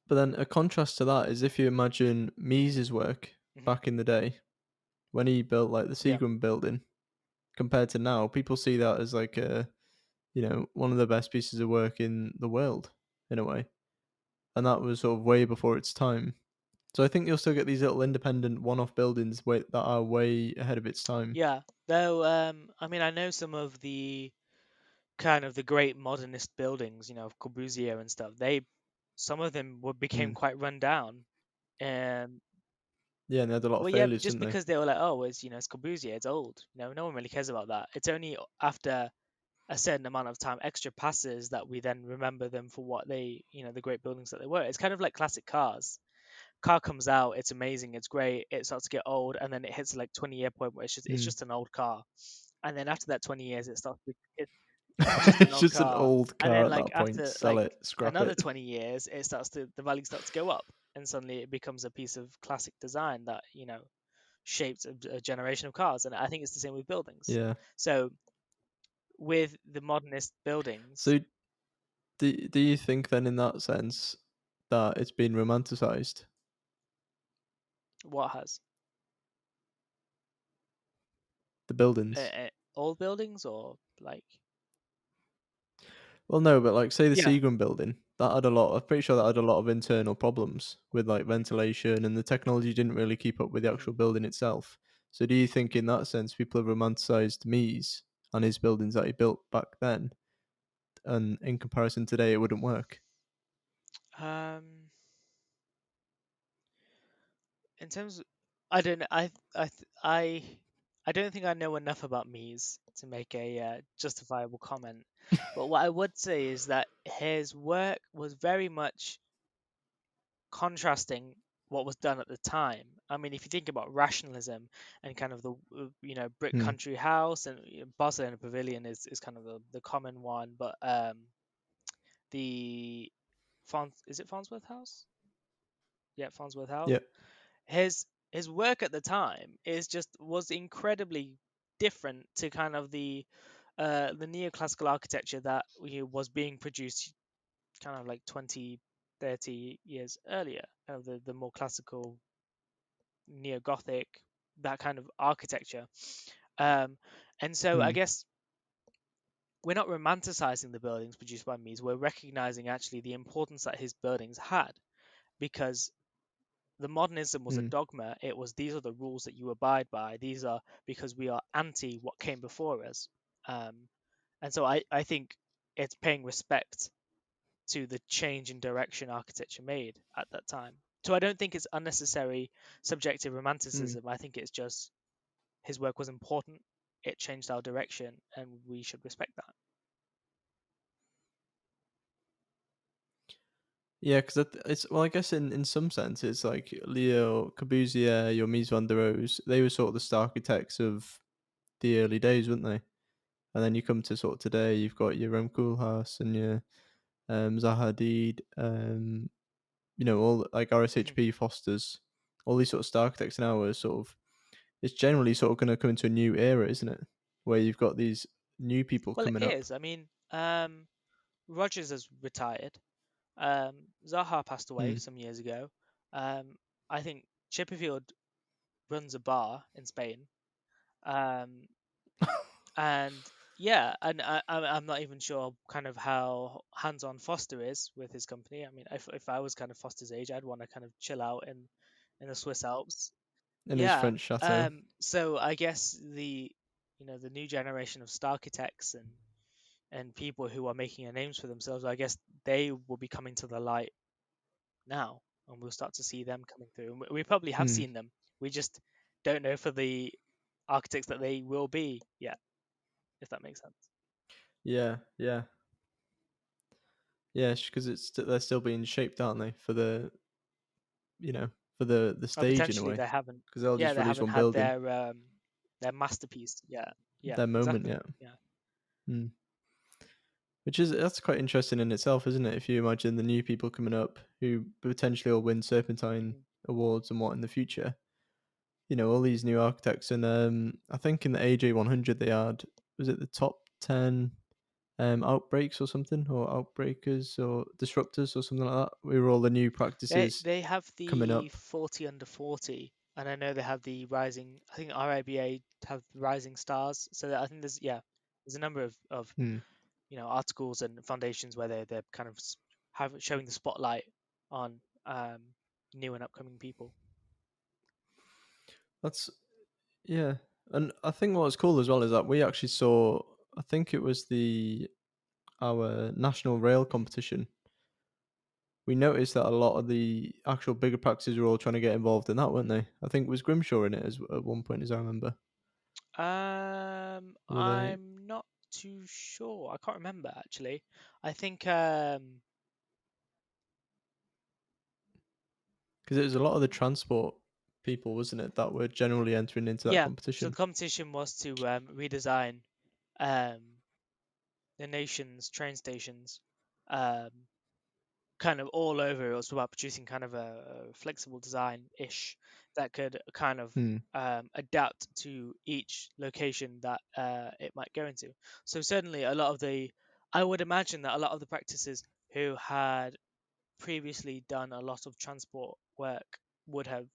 Speaker 1: but then a contrast to that is if you imagine Mises' work
Speaker 2: Hmm.
Speaker 1: back in the day when he built like the
Speaker 2: Yeah,
Speaker 1: Seagram building compared to now, people see that as like one of the best pieces of work in the world in a way, and that was sort of way before its time. So I think you'll still get these little independent one-off buildings that are way ahead of its time.
Speaker 2: yeah. Though, I mean, I know some of the kind of the great modernist buildings, of Corbusier and stuff. Some of them became
Speaker 1: Mm.
Speaker 2: quite run down. Um,
Speaker 1: Yeah, and they had a lot of
Speaker 2: well, yeah,
Speaker 1: failures,
Speaker 2: just
Speaker 1: didn't they?
Speaker 2: because they were like, oh, it's Corbusier, it's old. No one really cares about that. It's only after a certain amount of time extra passes that we then remember them for what the great buildings that they were. It's kind of like classic cars. Car comes out, it's amazing, it's great, it starts to get old, and then it hits like 20-year point where it's
Speaker 1: Mm.
Speaker 2: just an old car, and then after that 20 years, it's just an
Speaker 1: It's
Speaker 2: old
Speaker 1: just an
Speaker 2: car,
Speaker 1: old
Speaker 2: and
Speaker 1: car
Speaker 2: then
Speaker 1: at
Speaker 2: like
Speaker 1: that point.
Speaker 2: after
Speaker 1: Sell
Speaker 2: like
Speaker 1: it, scrap
Speaker 2: another
Speaker 1: it.
Speaker 2: 20 years, the value starts to go up, and suddenly it becomes a piece of classic design that shaped a generation of cars, and I think it's the same with buildings.
Speaker 1: Yeah.
Speaker 2: So with the modernist buildings,
Speaker 1: So do you think then in that sense that it's been romanticized,
Speaker 2: what has
Speaker 1: the buildings?
Speaker 2: old buildings or like.
Speaker 1: Well, no, but like say the
Speaker 2: Yeah.
Speaker 1: Seagram building, that had a lot. I'm pretty sure that had a lot of internal problems with like ventilation, and the technology didn't really keep up with the
Speaker 2: Mhm.
Speaker 1: actual building itself. So, do you think in that sense people have romanticized Mies and his buildings that he built back then, and in comparison today, it wouldn't work?
Speaker 2: Um, in terms of, I don't know. I don't think I know enough about Mies to make a justifiable comment. But what I would say is that his work was very much contrasting what was done at the time. I mean, if you think about rationalism and kind of the brick
Speaker 1: Hmm.
Speaker 2: country house, and Barcelona Pavilion is kind of the common one, but the is it Farnsworth House? Yeah, Farnsworth House.
Speaker 1: Yeah.
Speaker 2: His work at the time was incredibly different to kind of the neoclassical architecture that was being produced kind of like 20, 30 years earlier, kind of the more classical neo-Gothic, that kind of architecture. Um, and so I
Speaker 1: Hmm.
Speaker 2: guess we're not romanticizing the buildings produced by Mies. We're recognizing actually the importance that his buildings had, because the modernism was a
Speaker 1: Hmm.
Speaker 2: dogma. It was, these are the rules that you abide by. These are because we are anti what came before us. Um, and so I think it's paying respect to the change in direction architecture made at that time. So I don't think it's unnecessary subjective
Speaker 1: Hmm.
Speaker 2: romanticism. I think it's just his work was important. It changed our direction, and we should respect that.
Speaker 1: Yeah, because it's well, I guess in some sense, it's like Leo Corbusier, your Mies van der Rohe, they were sort of the Starchitects of the early days, weren't they? And then you come to sort of today, you've got your Rem Koolhaas and your Zaha Hadid, all like
Speaker 2: Mhm.
Speaker 1: RSHP Fosters, all these sort of Starchitects now are sort of, it's generally sort of going to come into a new era, isn't it? Where you've got these new people
Speaker 2: Well, it
Speaker 1: coming up.
Speaker 2: is. I mean, Rogers has retired. Zaha passed away
Speaker 1: Hmm.
Speaker 2: some years ago. Um, I think Chipperfield runs a bar in Spain. Um, and yeah, and I'm not even sure kind of how hands-on Foster is with his company. I mean, if I was kind of Foster's age, I'd want to kind of chill out in the Swiss Alps.
Speaker 1: In his
Speaker 2: Yeah.
Speaker 1: French chateau.
Speaker 2: So I guess the new generation of architects and people who are making a names for themselves, I guess they will be coming to the light now, and we'll start to see them coming through. And we probably have
Speaker 1: Hmm.
Speaker 2: seen them. We just don't know for the architects that they will be yet, if that makes sense.
Speaker 1: Yeah, yeah, yeah. Because they're still being shaped, aren't they, for you know for the
Speaker 2: Or
Speaker 1: stage in a
Speaker 2: potentially
Speaker 1: way.
Speaker 2: they haven't.
Speaker 1: Because they'll
Speaker 2: Yeah,
Speaker 1: just
Speaker 2: they
Speaker 1: release
Speaker 2: haven't
Speaker 1: one
Speaker 2: had
Speaker 1: building,
Speaker 2: their masterpiece. Yeah, yeah,
Speaker 1: their moment
Speaker 2: exactly.
Speaker 1: yet.
Speaker 2: Yeah.
Speaker 1: Hmm. Which is that's quite interesting in itself, isn't it? If you imagine the new people coming up who potentially will win Serpentine
Speaker 2: Mhm.
Speaker 1: awards and what in the future, all these new architects, and I think in the AJ 100 they had, was it the top 10 outbreaks or something, or outbreakers or disruptors or something like that? We were all the new practices
Speaker 2: They have
Speaker 1: coming
Speaker 2: the
Speaker 1: up.
Speaker 2: 40 under 40, and I know they have the rising. I think RIBA have rising stars. So I think there's a number of
Speaker 1: Hmm.
Speaker 2: articles and foundations where they're kind of have showing the spotlight on new and upcoming people.
Speaker 1: That's yeah, and I think what's cool as well is that we actually saw. I think it was the our national rail
Speaker 2: Mhm.
Speaker 1: competition. We noticed that a lot of the actual bigger practices were all trying to get involved in that, weren't they? I think it was Grimshaw in it as at one point, as I remember. Were they?
Speaker 2: I'm not too sure. I can't remember actually. I think
Speaker 1: Because it was a lot of the transport people, wasn't it, that were generally entering into that
Speaker 2: yeah. So the
Speaker 1: competition.
Speaker 2: competition was to redesign um, the nation's train stations, um, kind of all over. It was about producing kind of a flexible design-ish that could kind of
Speaker 1: Hmm.
Speaker 2: adapt to each location that it might go into. So certainly I would imagine that a lot of the practices who had previously done a lot of transport work would have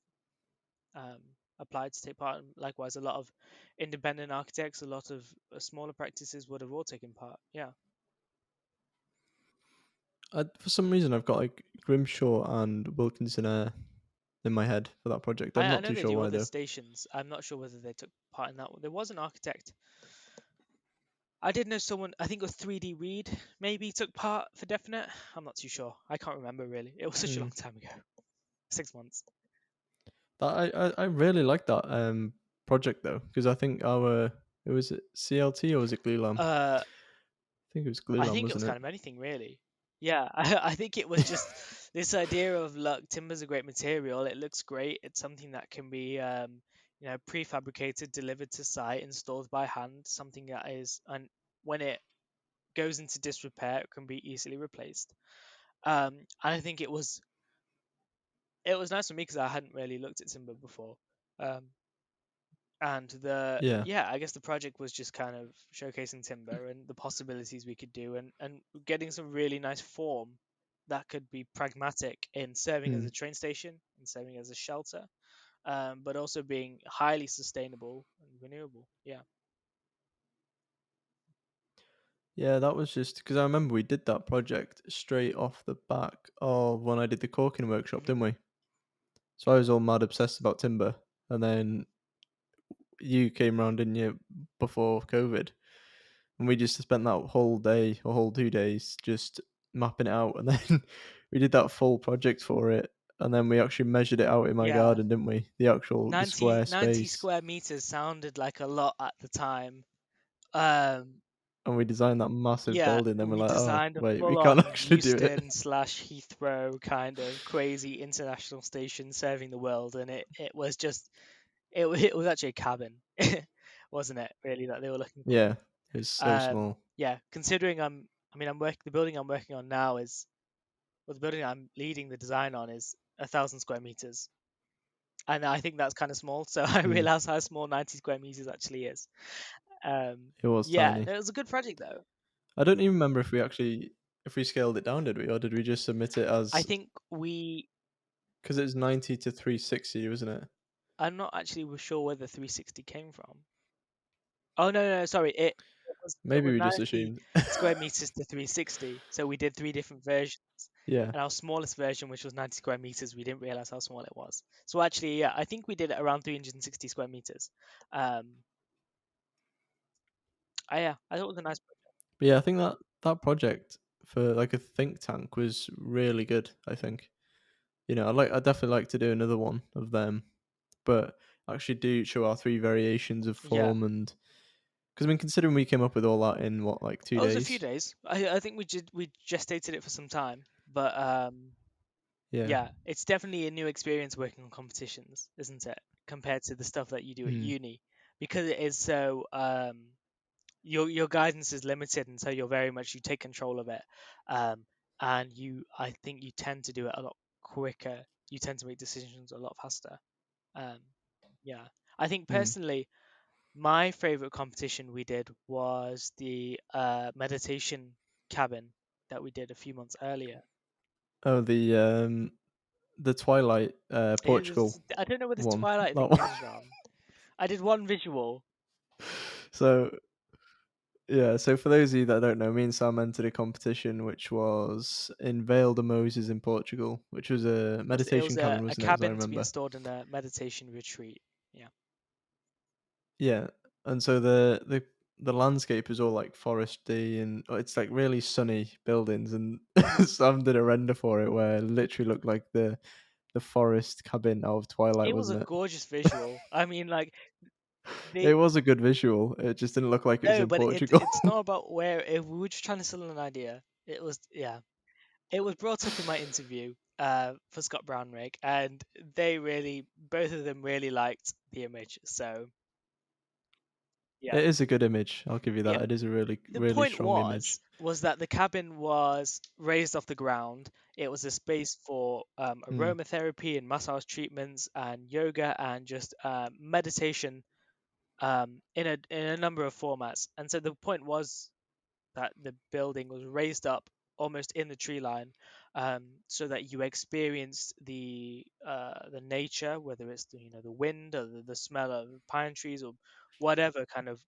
Speaker 2: um, applied to take part. And likewise, a lot of independent architects, a lot of smaller practices would have all taken part. Yeah.
Speaker 1: For some reason, I've got like Grimshaw and Wilkinson Air in my head for that project. I'm
Speaker 2: I
Speaker 1: not
Speaker 2: know
Speaker 1: too
Speaker 2: they
Speaker 1: sure
Speaker 2: do
Speaker 1: why
Speaker 2: other
Speaker 1: though.
Speaker 2: stations. I'm not sure whether they took part in that one. There was an architect. I did know someone. I think it was 3D Read. Maybe took part for definite. I'm not too sure. I can't remember really. It was such a long
Speaker 1: Hmm.
Speaker 2: time ago. 6 months.
Speaker 1: I really like that project though, because I think our it was it CLT or was it Glulam?
Speaker 2: Uh,
Speaker 1: I think it was
Speaker 2: I
Speaker 1: Glulam,
Speaker 2: think it was
Speaker 1: wasn't
Speaker 2: kind
Speaker 1: it?
Speaker 2: of anything really. Yeah, I think it was just this idea of look, timber's a great material. It looks great. It's something that can be, prefabricated, delivered to site, installed by hand. Something that is, and when it goes into disrepair, it can be easily replaced. And I think it was nice for me because I hadn't really looked at timber before. Um, and
Speaker 1: Yeah.
Speaker 2: I guess the project was just kind of showcasing timber and the possibilities we could do, and getting some really nice form that could be pragmatic in serving as
Speaker 1: Hmm.
Speaker 2: a train station and serving as a shelter, but also being highly sustainable and renewable. Yeah.
Speaker 1: Yeah, that was just because I remember we did that project straight off the back of when I did the corking workshop,
Speaker 2: Hmm.
Speaker 1: didn't we? So I was all mad obsessed about timber, and then you came round, didn't you, before COVID, and we just spent that whole day or whole 2 days just mapping it out, and then we did that full project for it, and then we actually measured it out in my
Speaker 2: Yeah.
Speaker 1: garden, didn't we? The
Speaker 2: 90
Speaker 1: square
Speaker 2: 90
Speaker 1: space,
Speaker 2: square meters sounded like a lot at the time. Um,
Speaker 1: and we designed that massive
Speaker 2: Yeah,
Speaker 1: building. Then we're
Speaker 2: we
Speaker 1: like, oh
Speaker 2: designed a
Speaker 1: wait, we can't
Speaker 2: full-on
Speaker 1: actually do it.
Speaker 2: Euston slash Heathrow kind of crazy international station serving the world, and it was just it was actually a cabin, wasn't it? Really, that they were looking for.
Speaker 1: Yeah, it's so small.
Speaker 2: Yeah, considering the building I'm working on now is, well, the building I'm leading the design on is 1,000 square meters, and I think that's kind of small. So I
Speaker 1: Mm,
Speaker 2: realized how small 90 square meters actually is.
Speaker 1: it was
Speaker 2: Yeah,
Speaker 1: tiny.
Speaker 2: no, it was a good project though.
Speaker 1: I don't even remember if we scaled it down, did we, or did we just submit it
Speaker 2: I
Speaker 1: as
Speaker 2: think we
Speaker 1: because it's 90 to 360, wasn't it?
Speaker 2: I'm not actually sure where the 360 came from. Oh no, sorry. It was
Speaker 1: Maybe we just
Speaker 2: 90
Speaker 1: assumed.
Speaker 2: square meters to 360. So we did three different versions.
Speaker 1: Yeah.
Speaker 2: And our smallest version, which was 90 square meters, we didn't realize how small it was. So actually, yeah, I think we did it around 360 square meters. Um, yeah, I thought it was a nice project.
Speaker 1: But yeah, I think that project for like a think tank was really good. I think I'd definitely like to do another one of them, but actually do show our three variations of
Speaker 2: Yeah,
Speaker 1: form and because I mean, considering we came up with all that in what like two
Speaker 2: it was a few
Speaker 1: days.
Speaker 2: days. I think we gestated it for some time, but
Speaker 1: Yeah.
Speaker 2: yeah, it's definitely a new experience working on competitions, isn't it? Compared to the stuff that you do at
Speaker 1: Mm,
Speaker 2: uni, because it is so your guidance is limited, and so you're very much you take control of it, um, and I think you tend to do it a lot quicker. You tend to make decisions a lot faster. Um, yeah, I think
Speaker 1: mm.
Speaker 2: personally, my favorite competition we did was the meditation cabin that we did a few months earlier.
Speaker 1: Oh, the Twilight Portugal
Speaker 2: I don't know where this
Speaker 1: one.
Speaker 2: Twilight
Speaker 1: That
Speaker 2: thing
Speaker 1: one.
Speaker 2: comes from. I did one visual.
Speaker 1: So yeah, so for those of you that don't know, me and Sam entered a competition which was in Vale de Moses in Portugal, which was a
Speaker 2: It was
Speaker 1: meditation cabin,
Speaker 2: a
Speaker 1: wasn't it, as I
Speaker 2: cabin to be
Speaker 1: remember?
Speaker 2: installed in a meditation retreat. Yeah.
Speaker 1: Yeah. And so the landscape is all like foresty and it's like really sunny buildings and Sam did a render for it where it literally looked like the forest cabin out of Twilight,
Speaker 2: It was a
Speaker 1: wasn't it?
Speaker 2: gorgeous visual. I mean, like
Speaker 1: It
Speaker 2: they
Speaker 1: was a good visual. It just didn't look like it was
Speaker 2: no,
Speaker 1: in
Speaker 2: but
Speaker 1: Portugal.
Speaker 2: it's not about where if we were just trying to sell an idea. It was yeah. It was brought up in my interview for Scott Brownrigg, and they really both of them really liked the image. So yeah,
Speaker 1: It is a good image. I'll give you
Speaker 2: yeah.
Speaker 1: that. It is a really
Speaker 2: The
Speaker 1: really
Speaker 2: point
Speaker 1: strong image.
Speaker 2: was that the cabin was raised off the ground. It was a space for
Speaker 1: Mm,
Speaker 2: aromatherapy and massage treatments and yoga and just meditation in a number of formats. And so the point was that the building was raised up almost in the tree line, so that you experienced the nature, whether it's the wind or the smell of pine trees or whatever kind of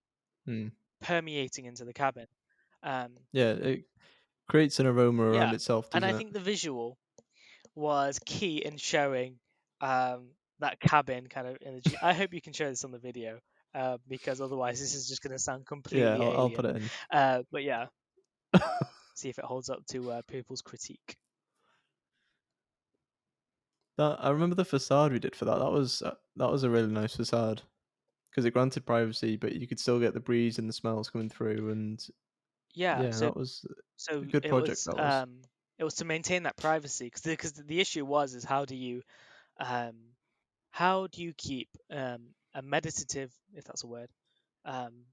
Speaker 1: mm.
Speaker 2: permeating into the cabin. Um,
Speaker 1: Yeah, creates an aroma
Speaker 2: Yeah,
Speaker 1: around itself,
Speaker 2: and
Speaker 1: doesn't
Speaker 2: I
Speaker 1: it?
Speaker 2: think the visual was key in showing that cabin kind of energy. I hope you can show this on the video, because otherwise this is just going to sound
Speaker 1: Yeah,
Speaker 2: completely
Speaker 1: I'll put
Speaker 2: alien.
Speaker 1: it in.
Speaker 2: But yeah, see if it holds up to people's critique.
Speaker 1: That I remember the facade we did for that. That was a really nice facade because it granted privacy, but you could still get the breeze and the smells coming through. And
Speaker 2: Yeah,
Speaker 1: yeah,
Speaker 2: so
Speaker 1: that was a
Speaker 2: so
Speaker 1: good project. That was.
Speaker 2: it was to maintain that privacy, because the issue was is um, how do you keep a meditative, if that's a word, um,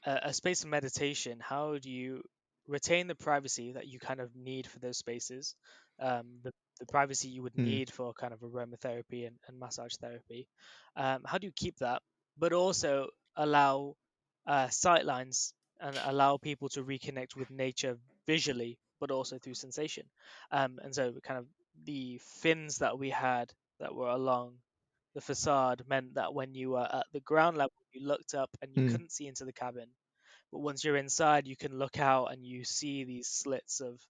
Speaker 2: a space of meditation, how do you retain the privacy that you kind of need for those spaces, the privacy you would
Speaker 1: Hmm.
Speaker 2: need for kind of aromatherapy and massage therapy? How do you keep that, but also allow sightlines and allow people to reconnect with nature visually, but also through sensation? And so, kind of the fins that we had that were along the facade meant that when you were at the ground level, you looked up and you
Speaker 1: Hmm.
Speaker 2: couldn't see into the cabin. But once you're inside, you can look out and you see these slits of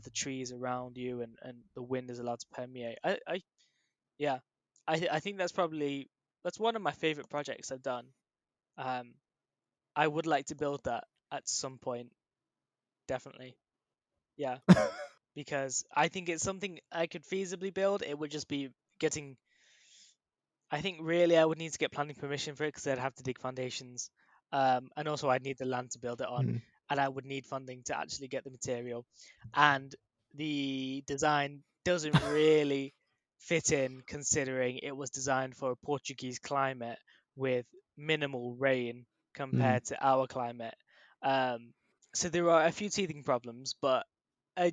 Speaker 2: the trees around you, and the wind is allowed to permeate. Yeah, I think that's one of my favorite projects I've done. Um, I would like to build that at some point, definitely. Yeah, because I think it's something I could feasibly build. It would just be getting I think really I would need to get planning permission for it because I'd have to dig foundations, and also I'd need the land to build it on,
Speaker 1: Hmm.
Speaker 2: and I would need funding to actually get the material, and the design doesn't really fit in considering it was designed for a Portuguese climate with minimal rain
Speaker 1: Hmm.
Speaker 2: compared to our climate. Um, so there are a few teething problems, but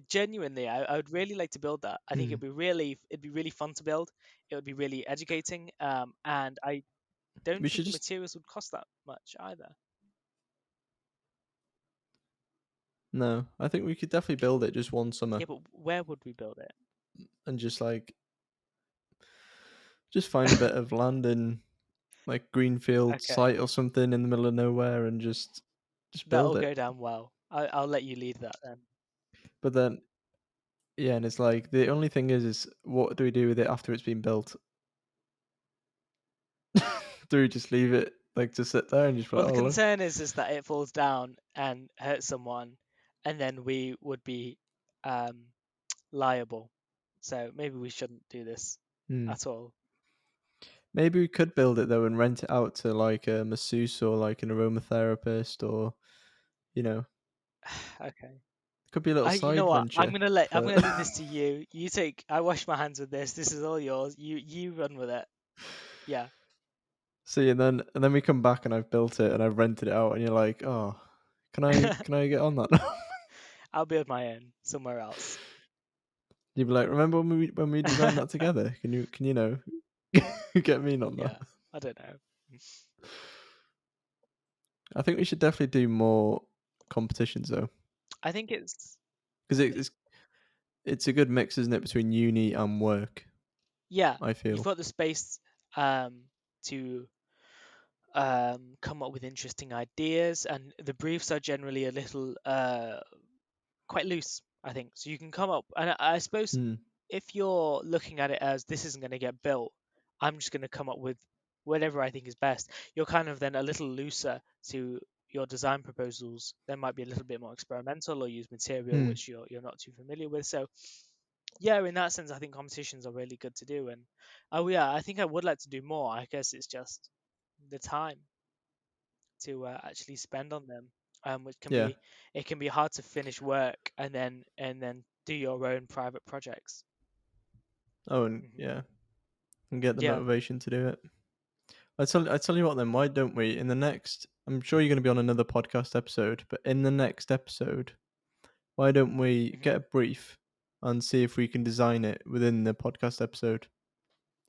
Speaker 2: genuinely, I would really like to build that. I think
Speaker 1: Hmm.
Speaker 2: it'd be really fun to build. It would be really educating, and I don't
Speaker 1: We
Speaker 2: think
Speaker 1: should
Speaker 2: the
Speaker 1: just
Speaker 2: materials would cost that much either.
Speaker 1: no. I think we could definitely build it just one summer
Speaker 2: Yeah, but where would we build
Speaker 1: and just find a bit of land in like
Speaker 2: it?
Speaker 1: greenfield
Speaker 2: Okay,
Speaker 1: site or something in the middle of nowhere and just build
Speaker 2: that'll
Speaker 1: it.
Speaker 2: go down well. I'll let you lead that then.
Speaker 1: But then yeah, and it's like the only thing is what do we do with it after it's been built? Do we just leave it like to sit there and just be
Speaker 2: Well,
Speaker 1: like,
Speaker 2: the
Speaker 1: oh look?
Speaker 2: concern is that it falls down and hurts someone, and then we would be um, liable. So maybe we shouldn't do this
Speaker 1: Hmm.
Speaker 2: at all.
Speaker 1: Maybe we could build it though and rent it out to like a masseuse or like an aromatherapist or you know,
Speaker 2: Okay.
Speaker 1: could be a little
Speaker 2: You know
Speaker 1: side
Speaker 2: what?
Speaker 1: venture
Speaker 2: I'm
Speaker 1: for
Speaker 2: gonna leave this to you. I wash my hands with this. This is all yours. You run with it. Yeah.
Speaker 1: see and then we come back and I've built it and I've rented it out and you're like, oh, can I get on that now?
Speaker 2: I'll build my own somewhere else.
Speaker 1: You'd be like, remember when we designed that together? Can you know get me on that?
Speaker 2: Yeah. I don't know.
Speaker 1: I think we should definitely do more competitions though,
Speaker 2: I think it's
Speaker 1: because it's a good mix, isn't it, between uni and work?
Speaker 2: yeah.
Speaker 1: I
Speaker 2: You've
Speaker 1: feel.
Speaker 2: got the space to come up with interesting ideas, and the briefs are generally a little quite loose, I think. So you can come up, and I suppose
Speaker 1: Hmm.
Speaker 2: if you're looking at it as this isn't going to get built, I'm just going to come up with whatever I think is best. You're kind of then a little looser to your design proposals. They might be a little bit more experimental or use material
Speaker 1: Hmm.
Speaker 2: which you're not too familiar with. So yeah, in that sense, I think competitions are really good to do. And oh yeah, I think I would like to do more. I guess it's just the time to actually spend on them, which can
Speaker 1: Yeah.
Speaker 2: be it can be hard to finish work and then do your own private projects.
Speaker 1: Oh, and
Speaker 2: Hmm.
Speaker 1: yeah, and get the
Speaker 2: Yeah.
Speaker 1: motivation to do it. I tell you what then, why don't we in the next I'm sure you're gonna be on another podcast episode, but in the next episode, why don't we
Speaker 2: Hmm.
Speaker 1: get a brief and see if we can design it within the podcast episode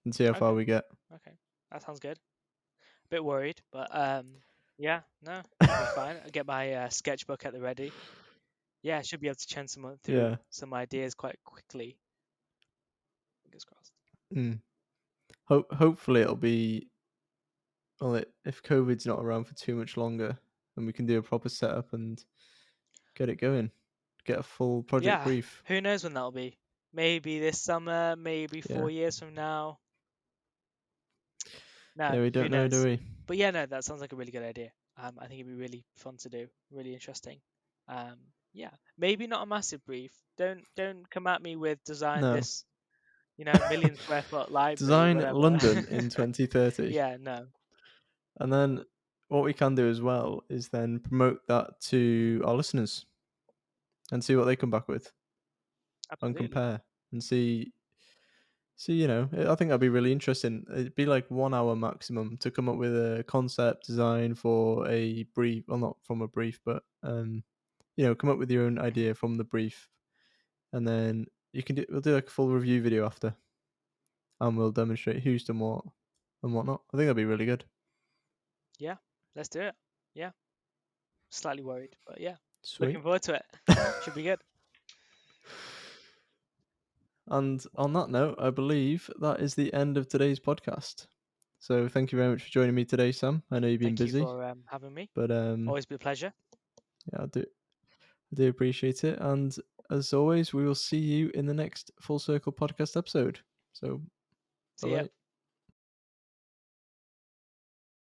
Speaker 1: and see how far
Speaker 2: Okay.
Speaker 1: we get?
Speaker 2: Okay. That sounds good. A bit worried, but yeah, no, that'll be fine. I'll get my sketchbook at the ready. Yeah, I should be able to churn some through
Speaker 1: Yeah.
Speaker 2: some ideas quite quickly. Fingers crossed.
Speaker 1: Mm. Hopefully it'll be well if COVID's not around for too much longer and we can do a proper setup and get it going. get a full project
Speaker 2: Yeah,
Speaker 1: brief.
Speaker 2: who knows when that'll be? Maybe this summer, maybe
Speaker 1: Yeah.
Speaker 2: 4 years from now. No,
Speaker 1: Yeah, we
Speaker 2: who
Speaker 1: don't know, do
Speaker 2: knows?
Speaker 1: we?
Speaker 2: But yeah, no, that sounds like a really good idea. I think it'd be really fun to do, really interesting. Yeah, maybe not a massive brief. Don't come at me with design
Speaker 1: No.
Speaker 2: this, million square foot library,
Speaker 1: Design
Speaker 2: whatever.
Speaker 1: London in 2030.
Speaker 2: Yeah, no,
Speaker 1: And then what we can do as well is then promote that to our listeners and see what they come back with and
Speaker 2: absolutely.
Speaker 1: compare and see, I think that'd be really interesting. It'd be like 1 hour maximum to come up with a concept design for a brief, well, not from a brief, but come up with your own idea from the brief, and then we'll do like a full review video after, and we'll demonstrate who's done what and whatnot. I think that'd be really good.
Speaker 2: Yeah, let's do it. Yeah, slightly worried, but yeah,
Speaker 1: Sweet.
Speaker 2: looking forward to it. Should be good.
Speaker 1: And on that note, I believe that is the end of today's podcast. So thank you very much for joining me today, Sam. I know you've been
Speaker 2: Thank you
Speaker 1: busy,
Speaker 2: for having me.
Speaker 1: but
Speaker 2: Always be a pleasure.
Speaker 1: yeah, I do appreciate it. And as always, we will see you in the next Full Circle podcast episode. So,
Speaker 2: See ya.
Speaker 1: bye.